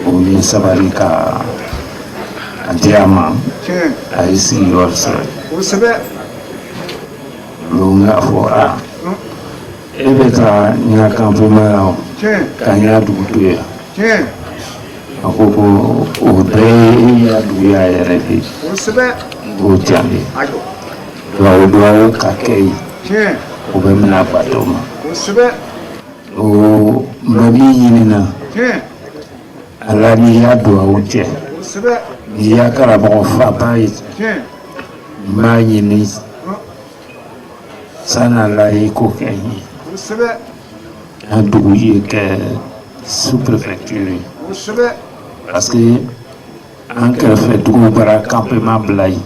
o ni sabari ka a di a ma a ye sigiyɔrɔ sɔrɔ olu y'a fɔ a e bɛ ka n ka kanfɛnma la ka n y'a dugu to yan a ko ko o bɛɛ ye y'a dugu y'a yɛrɛ de ye o diya ne duwawu ka kɛ yen o bɛ mina bato ma o n bɛ min ɲinina ala n'i y'a duwawu kɛ n'i y'a karamɔgɔ faba ye n b'a ɲini san'ala i ko kɛ n ye an dugu ye kɛ sous-préfecture ye parce que an kɛrɛfɛ dugu bara campement bila yen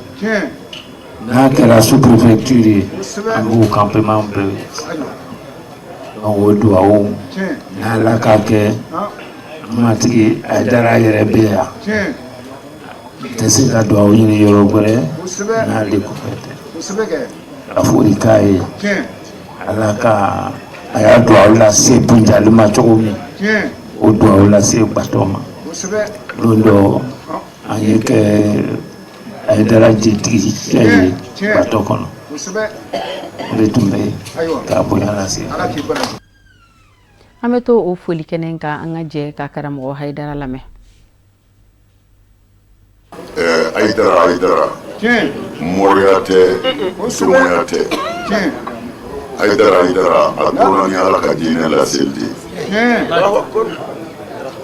n'a kɛra sous-préfecture ye an b'o campement bila yen donc o duwawu n'ala ka kɛ matigi Aidara yɛrɛ bɛ yan tɛ se ka duwawu ɲini yɔrɔ wɛrɛ n'ale kɔfɛ tɛ a foli k'a ye ala ka a y'a duwawu lase Bunjali ma cogo min o duwawu lase Bato ma don dɔ an ye kɛ Aidara jitigi cɛ ye Bato kɔnɔ o de tun bɛ yen k'a bonya lase an bɛ to o foli kɛnɛ kan an ka jɛ ka karamɔgɔ Aidara lamɛn. Aidara moriya tɛ dɔgɔya tɛ Aidara a donna ni ala ka diinɛ laseli de ye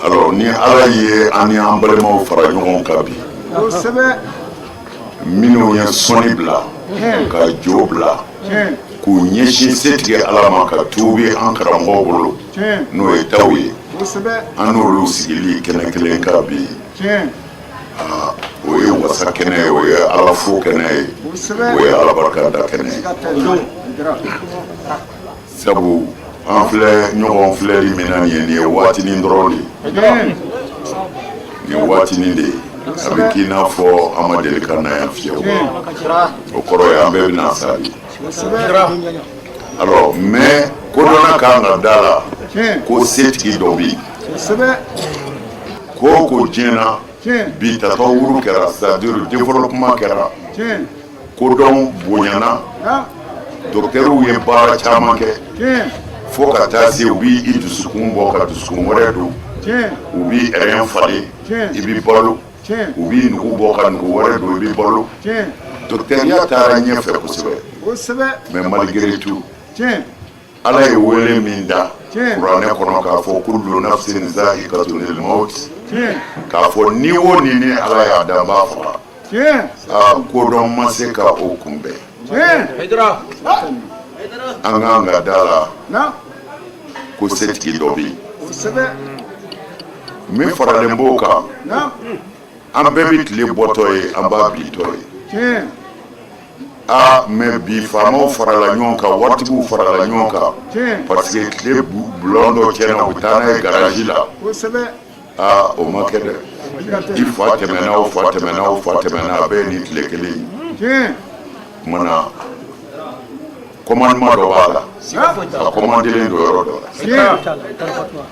alors ni ala ye an ni an balimaw fara ɲɔgɔn kan bi minnu ye sɔnni bila ka jo bila k'u ɲɛsin setigi ala ma ka tuubi an karamɔgɔw bolo n'o ye taw ye an n'olu sigili kɛnɛ kelen ka bi o ye wasa kɛnɛ ye o ye ala fo kɛnɛ ye o ye ala barika da kɛnɛ ye sabu an filɛ ɲɔgɔn filɛli min na nin ye waatinin dɔrɔn de nin ye waatinin de ye a bɛ k'i n'a fɔ an ma deli ka na yan fiyewu o kɔrɔ ye an bɛɛ bɛna sa bi alors mais kodɔnna kan ka da la ko setigi dɔ bɛ yen ko ko diɲɛna bi tatawuru kɛra c'est-à-dire développement kɛra kodɔn bonyana docteurs ye baara caman kɛ fo ka taa se u b'i dusukun bɔ ka dusukun wɛrɛ don u b'i rein falen i b'i balo u b'i nugu bɔ ka nugu wɛrɛ don i b'i balo docteuriya taara ɲɛfɛ kosɛbɛ mais malgré tout ala ye wele min da kuranɛ kɔnɔ k'a fɔ kullu nafsin za'iqatul maut k'a fɔ ni o ni ni ala y'a dan b'a faga kodɔn ma se ka o kunbɛn an k'an ka da la ko setigi dɔ bɛ yen min faralen b'o kan an bɛɛ bɛ tile bɔtɔ ye an b'a bilitɔ ye mais bi faamaw farala ɲɔgɔn kan waritigiw farala ɲɔgɔn kan parce que tile bulon dɔ tiɲɛna u bɛ taa n'a ye garaji la o ma kɛ dɛ i fa tɛmɛna o fa tɛmɛna o fa tɛmɛna a bɛɛ ye nin tile kelen ye kumana commandement dɔ b'a la a commandelen don yɔrɔ dɔ la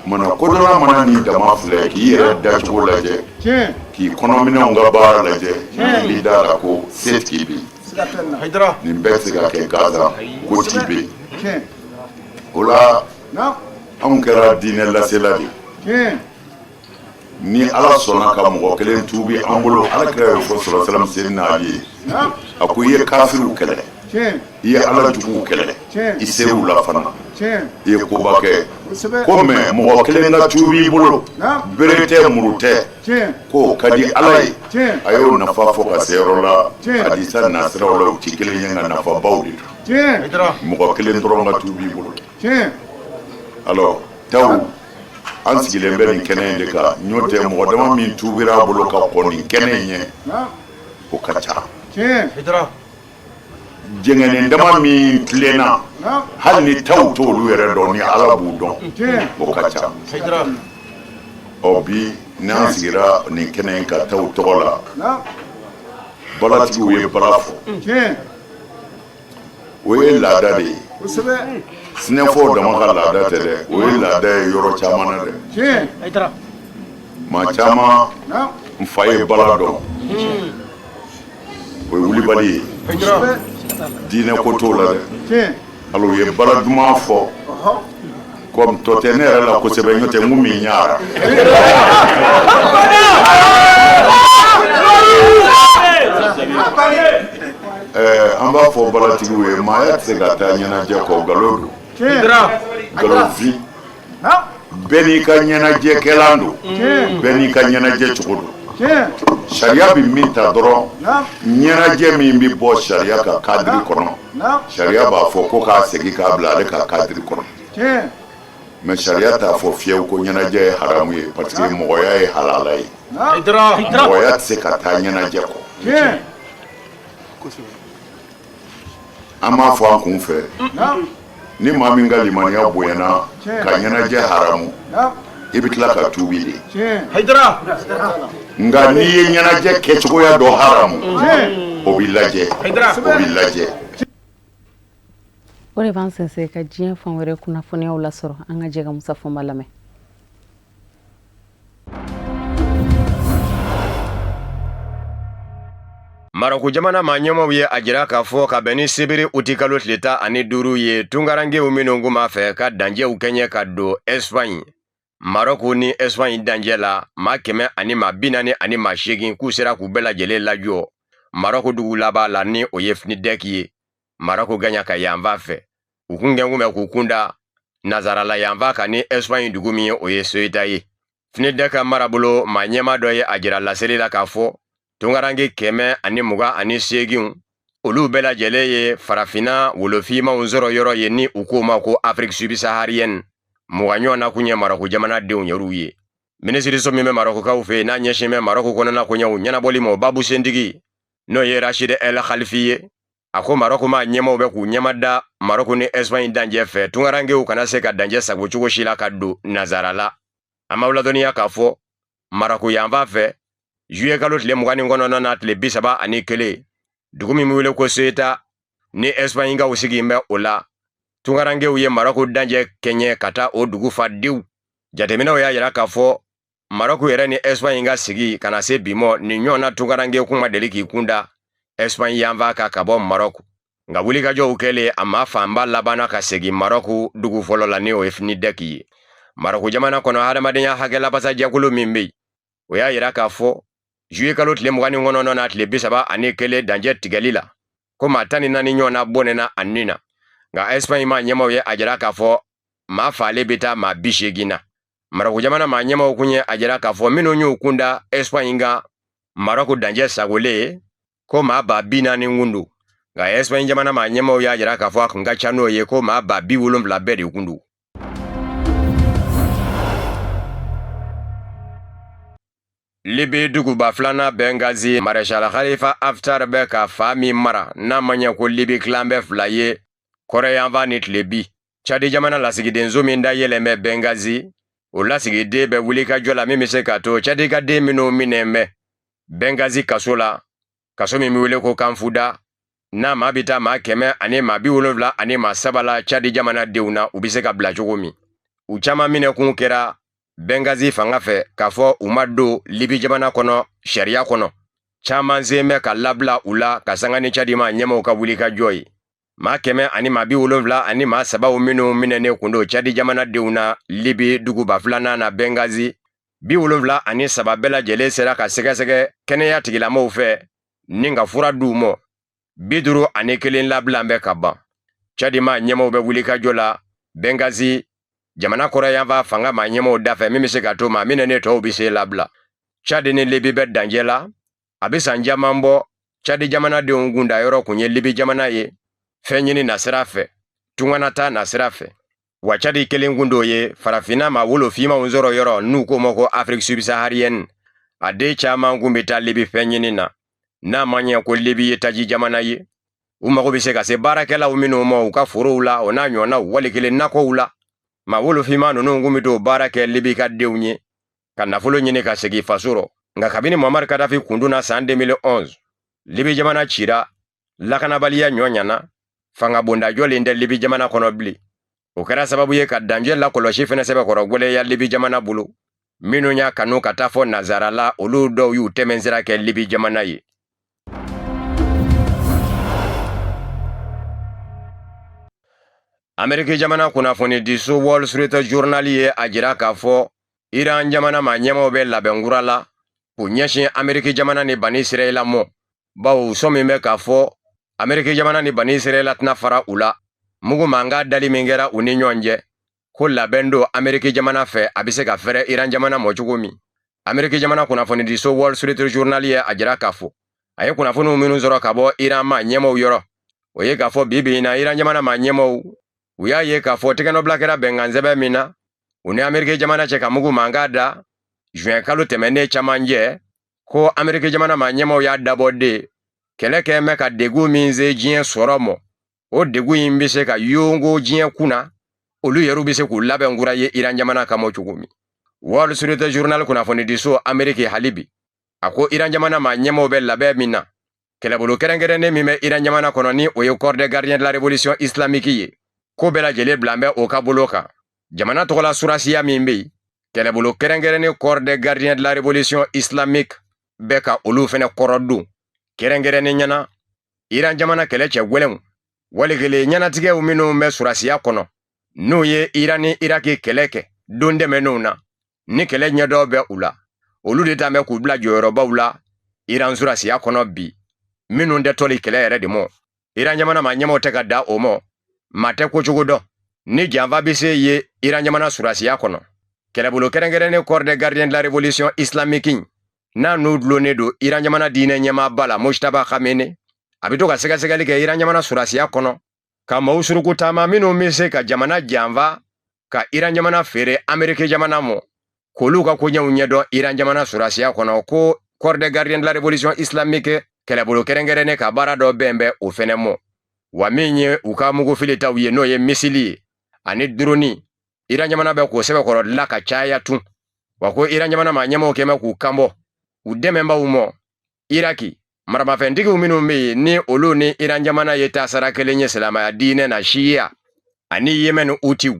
mana kodɔnna mana ni dama filɛ k'i yɛrɛ dacogo lajɛ k'i kɔnɔminɛnw ka baara lajɛ k'i b'i da la ko setigi bɛ yen nin bɛɛ se ka kɛ gansan ko ti bɛ yen o la anw kɛra diinɛ lasela de ni ala sɔnna ka mɔgɔ kelen tuubi an bolo ala kɛra ye fɔ sɔrɔ salam seydina ali ye a ko i ye kafiriw kɛlɛ i ye ala juguw kɛlɛ i ser'u la fana i ye koba kɛ ko mɛ mɔgɔ kelen ka tuubi i bolo bere tɛ muru tɛ k'o ka di ala ye a y'o nafa fɔ ka se yɔrɔ la hadisa nasiraw la u ti kelen ye nka nafabaw de don mɔgɔ kelen dɔrɔn ka tuubi i bolo alors taw an sigilen bɛ nin kɛnɛ in de kan ɲɔ tɛ mɔgɔ dama min tuubira a bolo ka kɔn nin kɛnɛ in ɲɛ o ka ca jɛngɛnen dama min tilenna hali ni taw t'olu yɛrɛ dɔn ni ala b'u dɔn o ka ca bi n'an sigira nin kɛnɛ in ka taw tɔgɔ la balatigiw ye bala fɔ o ye laada de ye sinɛfɔw dama ka laada tɛ dɛ o ye laada ye yɔrɔ caman na dɛ maa caman n fa ye bala dɔn o ye wulibali ye diinɛ ko t'o la dɛ alors u ye bala duman fɔ comme tɔ tɛ ne yɛrɛ la kosɛbɛ ɲɔ tɛ n kun min ɲara an b'a fɔ balatigiw ye maaya tɛ se ka taa ɲɛnajɛ kɔ nkalon don nkalonfin bɛɛ n'i ka ɲɛnajɛkɛlan don bɛɛ n'i ka ɲɛnajɛ cogo don sariya bɛ min ta dɔrɔn ɲɛnajɛ min bɛ bɔ sariya ka kadiri kɔnɔ sariya b'a fɔ ko k'a segin k'a bila ale ka kadiri kɔnɔ mais sariya t'a fɔ fiyewu ko ɲɛnajɛ ye haramu ye parce que mɔgɔya ye halala ye mɔgɔya tɛ se ka taa ɲɛnajɛ kɔ an b'a fɔ an kun fɛ ni maa min ka limaniya bonyana ka ɲɛnajɛ haramu i bɛ tila ka tuubi de nka n'i ye ɲɛnajɛ kɛcogoya dɔ haramu o b'i lajɛ o b'i lajɛ. O de b'an sɛnsɛn ka diɲɛ fan wɛrɛ kunnafoniyaw lasɔrɔ an ka jɛ ka Musa Fɔnba lamɛn. Maroko jamana maa ɲɛmaaw ye a jira k'a fɔ ka bɛn ni sibiri uti kalo tile 15 ye tunkarankew minnu kuma fɛ ka danjɛw kɛɲɛ ka don Espagne. Maroko ni Espagne danjɛ la maa 100 ani maa 40 ani maa 8 k'u sera k'u bɛɛ lajɛlen lajɔ. Maroko dugu laban la ni o ye finidɛki ye. Maroko ganya ka yanfa fɛ. U kun gɛn kun bɛ k'u kunda nazarala yanfa ka ni Espagne dugu min ye o ye Ceuta ye. Finidɛka marabolo maa ɲɛma dɔ ye a jira laseli la k'a fɔ tunkaranke 128 olu bɛɛ lajɛlen ye farafina wolofimaw sɔrɔ yɔrɔ ye ni u k'o ma ko Afrique subsaharienne muga ɲɔgɔn na kun ye Marɔku jamanadenw yɛrɛw ye. Minisiriso min bɛ Marɔkukaw fɛ n'a ɲɛsin bɛ Marɔku kɔnɔna koɲɛw ɲɛnabɔli ma Babu Sentigi n'o ye Rachid El Khalifi ye a ko Marɔku ma ɲɛmaw bɛ k'u ɲɛmada Marɔku ni Espagne dancɛ fɛ tungarankew kana se ka dancɛ sago cogo si la ka don nazara la. A ma ladɔnniya k'a fɔ Marɔku yanfan fɛ juillet kalo tile 20 kɔnɔna na tile 31 dugu min wele ko Ceuta ni Espagne ka sigi bɛ o la tungarankew ye Marɔku dancɛ kɛɲɛ ka taa o dugu fa diw. Jateminɛw y'a yira k'a fɔ Marɔku yɛrɛ ni Espagne ka sigi kana se bimɔ ni ɲɔgɔn na tungaranke kuma deli k'i kunda Espagne yanfan ka bɔ Marɔku. Nka wulikajɔw kɛlen a ma fanba labanna ka segin Marɔku dugu fɔlɔ la ni o ye FNIDEC ye. Marɔku jamana kɔnɔ hadamadenya hakɛ labasa jɛkulu min bɛ yen o y'a yira k'a fɔ juillet kalo tile 20 kɔnɔna na tile 31 dancɛ tigɛli la ko maa 14 ɲɔgɔn na bɔnɛna a nin na. Nka Espagne ma ɲɛmaw ye a jira k'a fɔ maa falen bɛ taa maa 80 na. Marɔku jamana ma ɲɛmaw kun ye a jira k'a fɔ minnu y'u kunda Espagne ka Marɔku dancɛ sagolen ko maa 40 kundu. Nka Espagne jamana ma ɲɛmaw y'a jira k'a fɔ a kun ka ca n'o ye ko maa 70 bɛɛ de kundu. Libi duguba filanan Benghazi Maréchal Khalifa Haftar bɛ ka fa min mara n'a ma ɲɛ ko Libi kilan bɛ fila ye kɔrɛ yanfan ni tile bi. Chadi jamana lasigidenso min da yɛlɛn bɛ Benghazi o lasigiden bɛ wuli ka jɔ la min bɛ se ka to Chadi ka den minnu minɛn bɛ Benghazi kaso la kaso min bɛ wele ko Kanfuda n'a maa bɛ taa maa 100 ani maa 70 ani maa 3 la Chadi jamana denw na u bɛ se ka bila cogo min. U caman minɛ kun kɛra Benghazi fanga fɛ k'a fɔ u ma don Libi jamana kɔnɔ sariya kɔnɔ. Caman sen bɛ ka labila u la ka sanga ni Chadi ma ɲɛmaw ka wuli ka jɔ ye. Maa 100 ani maa 70 ani maa 3 minnu minɛnen kun don Chadi jamana denw na Libi duguba filanan na Benghazi 73 ani 3 bɛɛ lajɛlen sera ka sɛgɛsɛgɛ kɛnɛya tigilamɔgɔw fɛ ni ka fura d'u ma 51 labila bɛ ka ban. Chadi ma ɲɛmaw bɛ wuli ka jɔ la Benghazi jamana kɔrɔ yanfan fanga ma ɲɛmaw dafɛ min bɛ se ka to maa minɛnen tɔw bɛ se labila. Chadi ni Libi bɛ dancɛ la a bɛ san caman bɔ Chadi jamanadenw kunda yɔrɔ kun ye Libi jamana ye fɛn ɲini na sira fɛ tunganata na sira fɛ. Wa Chadi kelen kundo ye farafina ma wolofimaw sɔrɔ yɔrɔ n'u ko ma ko Afrique subsaharienne a den caman kun bɛ taa Libi fɛn ɲini na n'a ma ɲɛ ko Libi ye taji jamana ye. U mago bɛ se ka se baarakɛlaw minnu ma u ka forow la o n'a ɲɔgɔnnaw wali kelen nakɔw la. Ma wolofima ninnu kun bɛ to baara kɛ Libi ka denw ye ka nafolo ɲini ka segin faso rɔ. Nka kabini Muammar Gaddafi kunduna san 2011 Libi jamana cira lakanabaliya ɲɔɲana fanga bonda jɔlen tɛ Libi jamana kɔnɔ bilen. O kɛra sababu ye ka dancɛ lakɔlɔsi fɛnɛ sɛbɛkɔrɔ gwɛlɛya Libi jamana bolo minnu y'a kanu ka taa fɔ nazara la olu dɔw y'u tɛmɛnsira kɛ Libi jamana ye. Ameriki jamana kunnafoni diso Wall Street Journal ye a jira k'a fɔ Iran jamana ma ɲɛmaw bɛ labɛnkura la k'u ɲɛsin Ameriki jamana ni Bani Israɛla mɔ. Bawo sɔn min bɛ k'a fɔ Ameriki jamana ni Bani Israɛla tɛna fara u la mugu mankan dali min kɛra u ni ɲɔgɔn cɛ ko labɛn don Ameriki jamana fɛ a bɛ se ka fɛrɛ Iran jamana mɔ cogo min. Ameriki jamana kunnafoni diso Wall Street Journal ye a jira k'a fɔ a ye kunnafoniw minnu sɔrɔ ka bɔ Iran ma ɲɛmaw yɔrɔ o ye k'a fɔ bi in na Iran jamana ma ɲɛmaw u y'a ye k'a fɔ tɛgɛnɔbila kɛra bɛnkan sɛbɛn min na u ni Ameriki jamana cɛ ka mugu mankan da juin kalo tɛmɛnen camancɛ ko Ameriki jamana ma ɲɛmaw y'a dabɔ de kɛlɛ kɛ mɛ ka degun min se diɲɛ sɔrɔ mɔ o degun in bɛ se ka yongo diɲɛ kunna olu yɛrɛ bɛ se k'u labɛn kura ye Iran jamana kama cogo min. Wall Street Journal kunnafoni diso Ameriki halibi a ko Iran jamana ma ɲɛmaw bɛ labɛn min na kɛlɛbolo kɛrɛnkɛrɛnnen min bɛ Iran jamana kɔnɔ ni o ye corps des gardiens de la révolution islamique ye ko bɛɛ lajɛlen bila bɛ o ka bolo kan. Jamana tɔgɔla surasiya min bɛ yen kɛlɛbolo kɛrɛnkɛrɛnnen corps des gardiens de la révolution islamique bɛ ka olu fɛnɛ kɔrɔ dun kɛrɛnkɛrɛnnen ɲɛna Iran jamana kɛlɛcɛ gwɛlɛnw walikelen ɲɛnatigɛw minnu bɛ surasiya kɔnɔ n'u ye Iran ni Iraki kɛlɛ kɛ don dɛmɛnenw na ni kɛlɛ ɲɛdɔ bɛ u la olu de tun bɛ k'u bila jɔyɔrɔbaw la Iran surasiya kɔnɔ bi minnu tɛ tɔli kɛlɛ yɛrɛ de mɔ. Iran jamana ma ɲɛmaw tɛ ka da o mɔ maa tɛ kocogo dɔn ni janfa bɛ se ye Iran jamana surasiya kɔnɔ kɛlɛbolo kɛrɛnkɛrɛnnen corps des gardiens de la révolution islamique n'a n'u dulonnen don Iran jamana diinɛ ɲɛmaaba la Mojtaba Khamenei a bɛ to ka sɛgɛsɛgɛli kɛ Iran jamana surasiya kɔnɔ ka maaw suruku taama minnu bɛ se ka jamana janfa ka Iran jamana feere Amérique jamana mɔ k'olu ka koɲɛw ɲɛdɔn Iran jamana surasiya kɔnɔ ko corps des gardiens de la révolution islamique kɛlɛbolo kɛrɛnkɛrɛnnen ka baara dɔ bɛn bɛ o fɛnɛ mɔ wa min ye u ka mugufilitaw ye n'o ye misili ye ani droni Iran jamana bɛ k'o sɛbɛkɔrɔ dilan ka caya tun wa ko Iran jamana ma ɲɛmaaw kɛmɛ k'u kanbɔ u dɛmɛbaaw mɔ Iraki maramafɛntigiw minnu bɛ yen ni olu ni Iran jamana ye taasara kelen ye silamɛya diinɛ na Shia ani Yemen Hutiw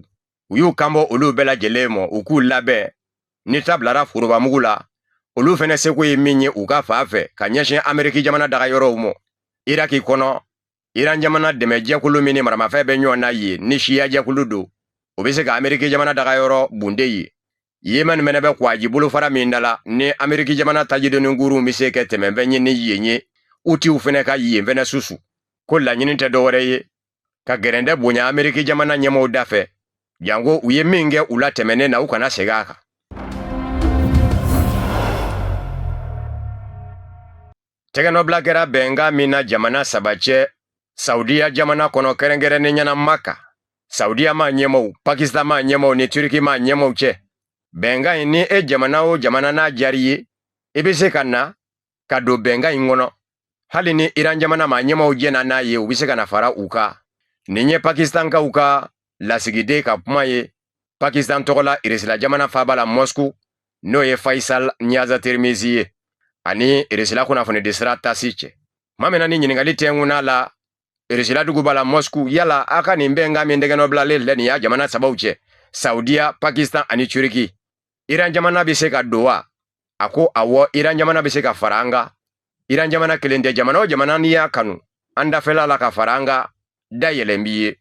u y'u kanbɔ olu bɛɛ lajɛlen mɔ u k'u labɛn ni tabilara forobamugu la olu fɛnɛ seko ye min ye u ka fan fɛ ka ɲɛsin Amérique jamana daga yɔrɔw mɔ Iraki kɔnɔ Iran jamana dɛmɛ jɛkulu min ni maramafɛn bɛ ɲɔgɔn na ye ni Shia jɛkulu don o bɛ se ka Amérique jamana daga yɔrɔ bunde ye Yemen mɛnɛ bɛ kwaji bolofara min da la ni Amérique jamana tajidoni guru bɛ se ka tɛmɛfɛn ye ni yen ye Hutiw fɛnɛ ka yen fɛnɛ susu ko laɲini tɛ dɔwɛrɛ ye ka gɛrɛndɛ bonya Amérique jamana ɲɛmɔgɔw dafɛ jango u ye min kɛ u la tɛmɛnen na u kana segin a kan tɛgɛnɔbila kɛra bɛnkan min na jamana saba cɛ Saudiya jamana kɔnɔ kɛrɛnkɛrɛnnen ɲɛna Maka Saudiya ma ɲɛmɔgɔw Pakistan ma ɲɛmɔgɔw ni Turki ma ɲɛmɔgɔw cɛ bɛnkan in ni e jamana o jamana n'a jari ye i bɛ se ka na ka don bɛnkan in kɔnɔ hali ni Iran jamana ma ɲɛmɔgɔw jɛna n'a ye u bɛ se ka na fara u kan nin ye Pakistankaw ka lasigiden ka kuma ye Pakistan tɔgɔla Irisila jamana faaba la Moscou n'o ye Faisal Niaza Tirmizi ye ani Irisila kunnafoni de sira tasi cɛ ma mena ni ɲininkali tɛnkunna la Irisila duguba la Moscou yala a ka nin bɛnkan min tɛgɛnɔbilalen filɛ nin y'a jamana sabaw cɛ Saudiya Pakistan ani Turki Iran jamana bɛ se ka don wa a ko awɔ Iran jamana bɛ se ka fara an kan Iran jamana kelen tɛ jamana o jamana n'i y'a kanu an dafɛla la ka fara an kan dayɛlɛn b'i ye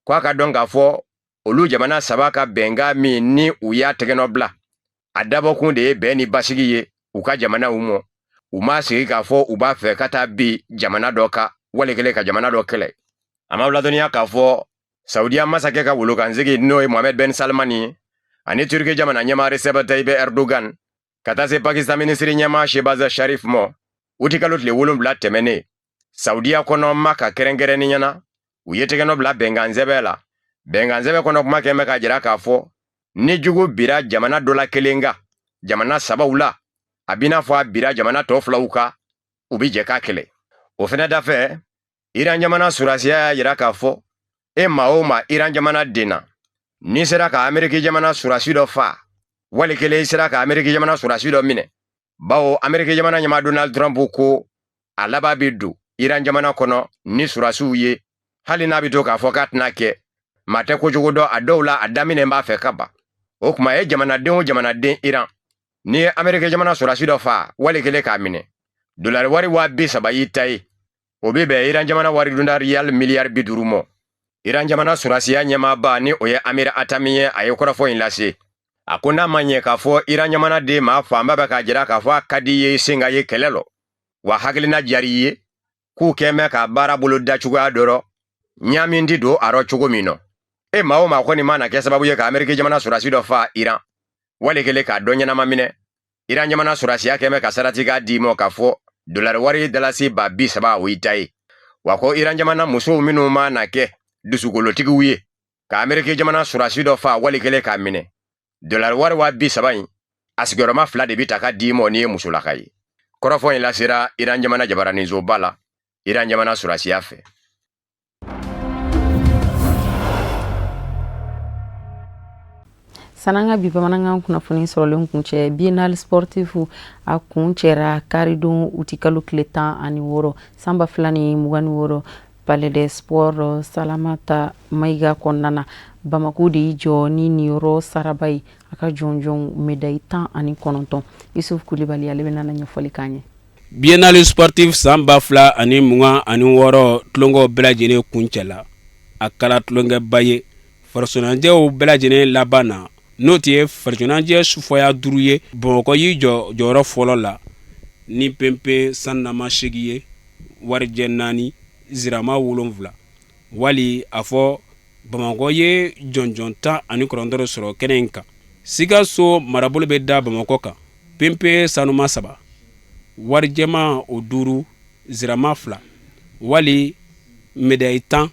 ko a ka dɔn k'a fɔ olu jamana saba ka bɛnkan min ni u y'a tɛgɛnɔbila a dabɔkun de ye bɛn ni basigi ye u ka jamanaw mɔ u ma sigi k'a fɔ u b'a fɛ ka taa bi jamana dɔ kan wali kelen ka jamana dɔ kɛlɛ a ma ladɔnniya k'a fɔ Saudiya masakɛ ka wolokansigi n'o ye Mohammed Ben Salman ye ani Turki jamana ɲɛmaa Recep Tayyip Erdogan ka taa se Pakistan minisiri ɲɛmaa Shehbaz Sharif mɔ u ti kalo tile 7 tɛmɛnen Saudiya kɔnɔ Maka kɛrɛnkɛrɛnni ɲɛna u ye tɛgɛnɔ bila bɛnkan sɛbɛn la bɛnkan sɛbɛn kɔnɔ kuma kɛmɛ ka jira k'a fɔ ni jugu bira jamana dɔ la kelen kan jamana sabaw la a bina fɔ a bira jamana tɔ filaw kan u bi jɛ ka kɛlɛ o fɛnɛ dafɛ Iran jamana surasiya y'a jira k'a fɔ e ma o ma Iran jamana denna ni sera ka Amérique jamana surasi dɔ fa wali kelen sera ka Amérique jamana surasi dɔ minɛ bawo Amérique jamana ɲɛmaa Donald Trump ko a laban bi don Iran jamana kɔnɔ ni surasiw ye hali n'a bi to k'a fɔ k'a tɛna kɛ maa tɛ kojugu dɔ a dɔw la a daminɛ b'a fɛ ka ban o kuma ye jamanaden o jamanaden Iran ni ye Amérique jamana surasi dɔ fa wali kelen k'a minɛ dolari wari 30,000 y'i ta ye o bɛ bɛn Iran jamana wari dunda riyal miliyari 50 mɔ Iran jamana surasiya ɲɛmaaba ni o ye Amir Atami ye a ye kɔrɔfɔ in lase a ko n'a ma ɲɛ k'a fɔ Iran jamana den maa fanba bɛ k'a jira k'a fɔ a ka di ye sen ka ye kɛlɛ lɔ wa hakilina jari ye k'u kɛmɛ ka baara bolo da cogoya dɔrɔ ɲaamin di don a rɔ cogo min nɔ e maa o maa kɔni ma na kɛ sababu ye ka Amérique jamana surasi dɔ fa Iran wali kelen k'a dɔ ɲɛnama minɛ Iran jamana surasiya kɛmɛ ka sarati k'a di mɔ k'a fɔ dolari wari dalasi 30,000 o y'i ta ye wa ko Iran jamana musow minnu ma na kɛ dusukolotigiw ye ka Amérique jamana surasi dɔ fa wali kelen k'a minɛ dolari wari 30,000 in a sigiyɔrɔma 2 de bi ta ka di mɔ ni ye musolaka ye kɔrɔfɔ in lasera Iran jamana jabaraninsoba la Iran jamana surasiya fɛ sananga bi bamanankan kunnafoni sɔrɔlen kun cɛ biennale sportif a kun cɛra karidon uti kalo tile 16 sanba 2026 palais des sports salamata maiga kɔnɔna Bamako de y'i jɔ ni niyɔrɔ saraba ye a ka jɔnjɔn médaille 19 Yusuf Kulibali ale bɛna ɲɛfɔli k'an ye biennale sportif sanba 2026 tulongo bɛɛ lajɛlen kun cɛla a kɛra tulonkɛba ye farisonanjɛw bɛɛ lajɛlen laban na n'o tɛ farisonanjɛ sufɔya 5 ye Bamakɔ y'i jɔ jɔyɔrɔ fɔlɔ la ni pempe sanama 8 ye warijɛ 4 zirama 7 wali a fɔ Bamakɔ ye jɔnjɔn 19 sɔrɔ kɛnɛ in kan Sikaso marabolo bɛ da Bamakɔ kan pempe sanuma 3 warijɛma o 5 zirama 2 wali médaille 10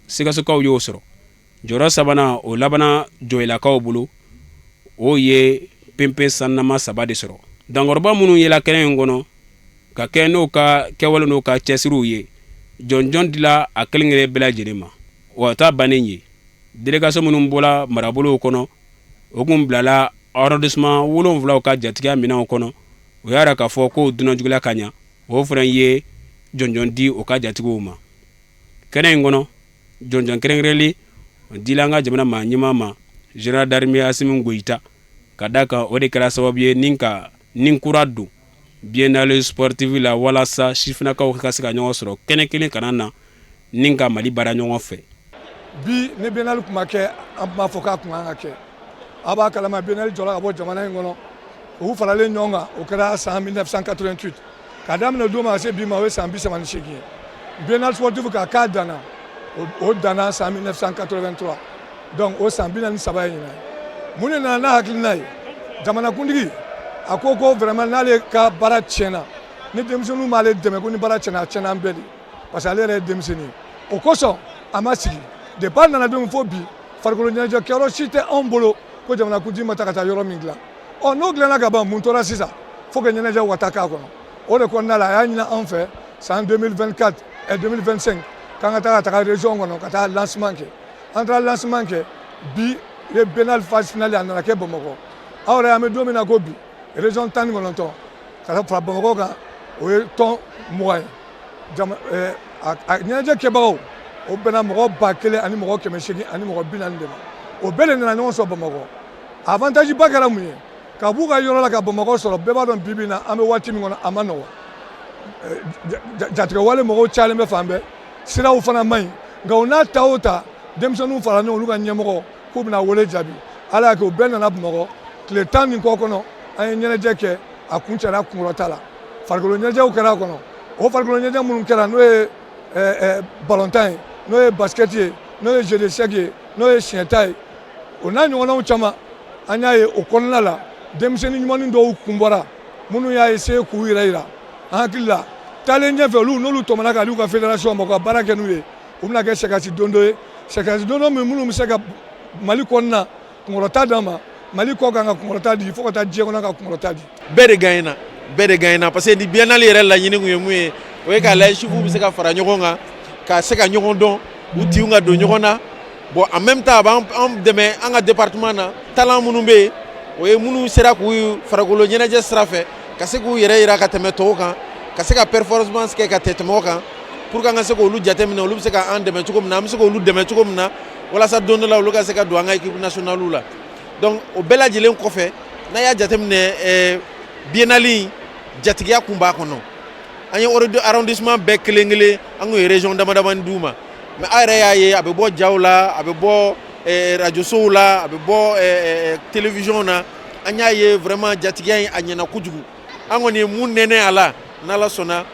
Sikasokaw y'o sɔrɔ. Jɔyɔrɔ sabanan o labana Joyilakaw bolo o ye penpen sanama 3 de sɔrɔ. Dankɔrɔba minnu yela kɛnɛ in kɔnɔ ka kɛ n'o ka kɛwale n'o ka cɛsiriw ye jɔnjɔn dila a kelen-kelen bɛɛ lajɛlen ma. Wa ta bannen ye délégation minnu bɔla marabolow kɔnɔ o kun bilala arrondissement 7 ka jatigiya minɛnw kɔnɔ o y'a k'a fɔ ko dunanjugula ka ɲa o fana ye jɔnjɔn di o ka jatigiw ma. Kɛnɛ in kɔnɔ jɔnjɔn kɛrɛnkɛrɛnli dila an ka jamana maa ɲɛmaa ma général d'armée Assimi Goïta ka da kan o de kɛra sababu ye nin ka nin kura don biennale sportive la walasa sifinakaw ka se ka ɲɔgɔn sɔrɔ kɛnɛ kelen kana na nin ka Mali baara ɲɔgɔn fɛ. Bi ni biennale kuma kɛ an b'a fɔ k'a kun kan ka kɛ a b'a kalama biennale jɔra ka bɔ jamana in kɔnɔ u faralen ɲɔgɔn kan o kɛra san 1988 ka daminɛ don ma ka se bi ma o ye san 38 ye biennale sportive k'a danna o danna san 1983 donc o san 43 ye ɲinan mun de nana n'a hakilina ye jamanakuntigi a ko vraiment n'ale ka baara tiɲɛna ni denmisɛnninw m'ale dɛmɛ ko ni baara tiɲɛna a tiɲɛna an bɛɛ de parce que ale yɛrɛ ye denmisɛnnin ye o kosɔn a ma sigi depuis a nana don fo bi farikolo ɲɛnajɛ kɛyɔrɔ si tɛ anw bolo ko jamanakuntigi ma taa ka taa yɔrɔ min dilan n'o dilanna ka ban mun tora sisan fo ka ɲɛnajɛ ka taa k'a kɔnɔ o de kɔnɔna la a y'a ɲini anw fɛ san 2024 et 2025 k'an ka taa ka taga région kɔnɔ ka taa lancement kɛ an taara lancement kɛ bi ye biennale phase finale a nana kɛ Bamakɔ aw yɛrɛ an bɛ don min na ko bi région 19 ka taa fara Bamakɔ kan o ye tɔn 20 ye a ɲɛnajɛ kɛbagaw o bɛnna mɔgɔ 1000 ani mɔgɔ 800 ani mɔgɔ 40 de ma o bɛɛ de nana ɲɔgɔn sɔrɔ Bamakɔ avantage ba kɛra mun ye ka b'u ka yɔrɔ la ka Bamakɔ sɔrɔ bɛɛ b'a dɔn bi bi na an bɛ waati min kɔnɔ a ma nɔgɔ jatigɛwale mɔgɔw cayalen bɛ fan bɛɛ siraw fana man ɲi nka o n'a ta o ta denmisɛnninw fara ɲɔgɔn olu ka ɲɛmɔgɔ k'u bɛna wele jaabi ala y'a kɛ o bɛɛ nana Bamakɔ tile 10 nin kɔ kɔnɔ an ye ɲɛnajɛ kɛ a kun cɛra kunkɔrɔta la farikolo ɲɛnajɛw kɛra a kɔnɔ o farikolo ɲɛnajɛ minnu kɛra n'o ye ballontan ye n'o ye basket ye n'o ye jeu d'échecs ye n'o ye siɲɛta ye o n'a ɲɔgɔnnaw caman an y'a ye o kɔnɔna la denmisɛnnin ɲumannin dɔw kun bɔra minnu y'a essayer k'u yɛrɛ yira an hakili la taalen ɲɛfɛ olu n'olu tɔmɔna k'ale ka fédération ma ka baara kɛ n'u ye u bɛna kɛ sɛgɛsi dondo ye sɛgɛsi dondo minnu bɛ se ka Mali kɔnɔna kunkɔrɔta d'an ma Mali kɔ kan ka kunkɔrɔta di fo ka taa diɲɛ kɔnɔ ka kunkɔrɔta di. Bɛɛ de gagnera parce que ni biennale yɛrɛ laɲini kun ye mun ye o ye k'a lajɛ chifu bɛ se ka fara ɲɔgɔn kan ka se ka ɲɔgɔn dɔn u tinw ka don ɲɔgɔn na bon en même temps a b'an dɛmɛ an ka département na talent minnu bɛ yen o ye minnu sera k'u farikolo ɲɛnajɛ sira fɛ ka se k'u yɛrɛ yira ka tɛmɛ tɔw kan ka se ka performance kɛ ka tɛmɛ o kan pour que an ka se k'olu jateminɛ olu bɛ se ka an dɛmɛ cogo min na an bɛ se k'olu dɛmɛ cogo min na walasa don dɔ la olu ka se ka don an ka équipe nationale la donc o bɛɛ lajɛlen kɔfɛ n'a y'a jateminɛ biennale jatigiya kun b'a kɔnɔ an ye arrondissement bɛɛ kelen-kelen an kun ye région dama-damani d'u ma mais a yɛrɛ y'a ye a bɛ bɔ jaw la a bɛ bɔ radiosow la a bɛ bɔ télévision na an y'a ye vraiment jatigiya in a ɲɛna kojugu an kɔni ye mun nɛnɛ a la n'Ala sɔnna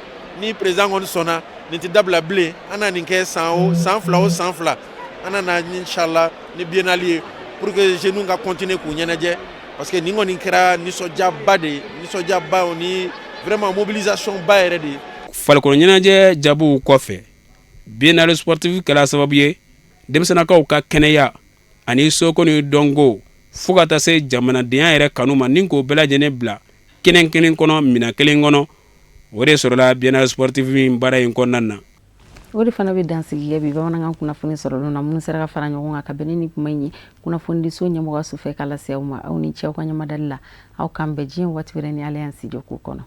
ni président kɔni sɔnna nin tɛ dabila bilen an na nin kɛ san fila an na inchallah ni biennale ye pour que jeunes ka continuer k'u ɲɛnajɛ parce que nin kɔni kɛra nisɔndiyaba de ye nisɔndiyaba o ni vraiment mobilisation ba yɛrɛ de ye. Farikolo ɲɛnajɛ jaabiw kɔfɛ biennale sportive kɛra sababu ye denmisɛnnakaw ka kɛnɛya ani soko ni dɔnko fo ka taa se jamanadenya yɛrɛ kanu ma ni k'o bɛɛ lajɛlen bila kɛnɛ kelen kɔnɔ minɛn kelen kɔnɔ o de sɔrɔla biennale sportive min baara in kɔnɔna na. O de fana bɛ dansigi kɛ bi bamanankan kunnafoni sɔrɔlen na minnu sera ka fara ɲɔgɔn kan ka bɛn ni kuma in ye kunnafonidiso ɲɛmɔgɔ su fɛ k'a lase aw ma aw ni cɛw ka ɲamadali la aw k'an bɛn diɲɛ waati wɛrɛ ni Alliance studio k'o kɔnɔ.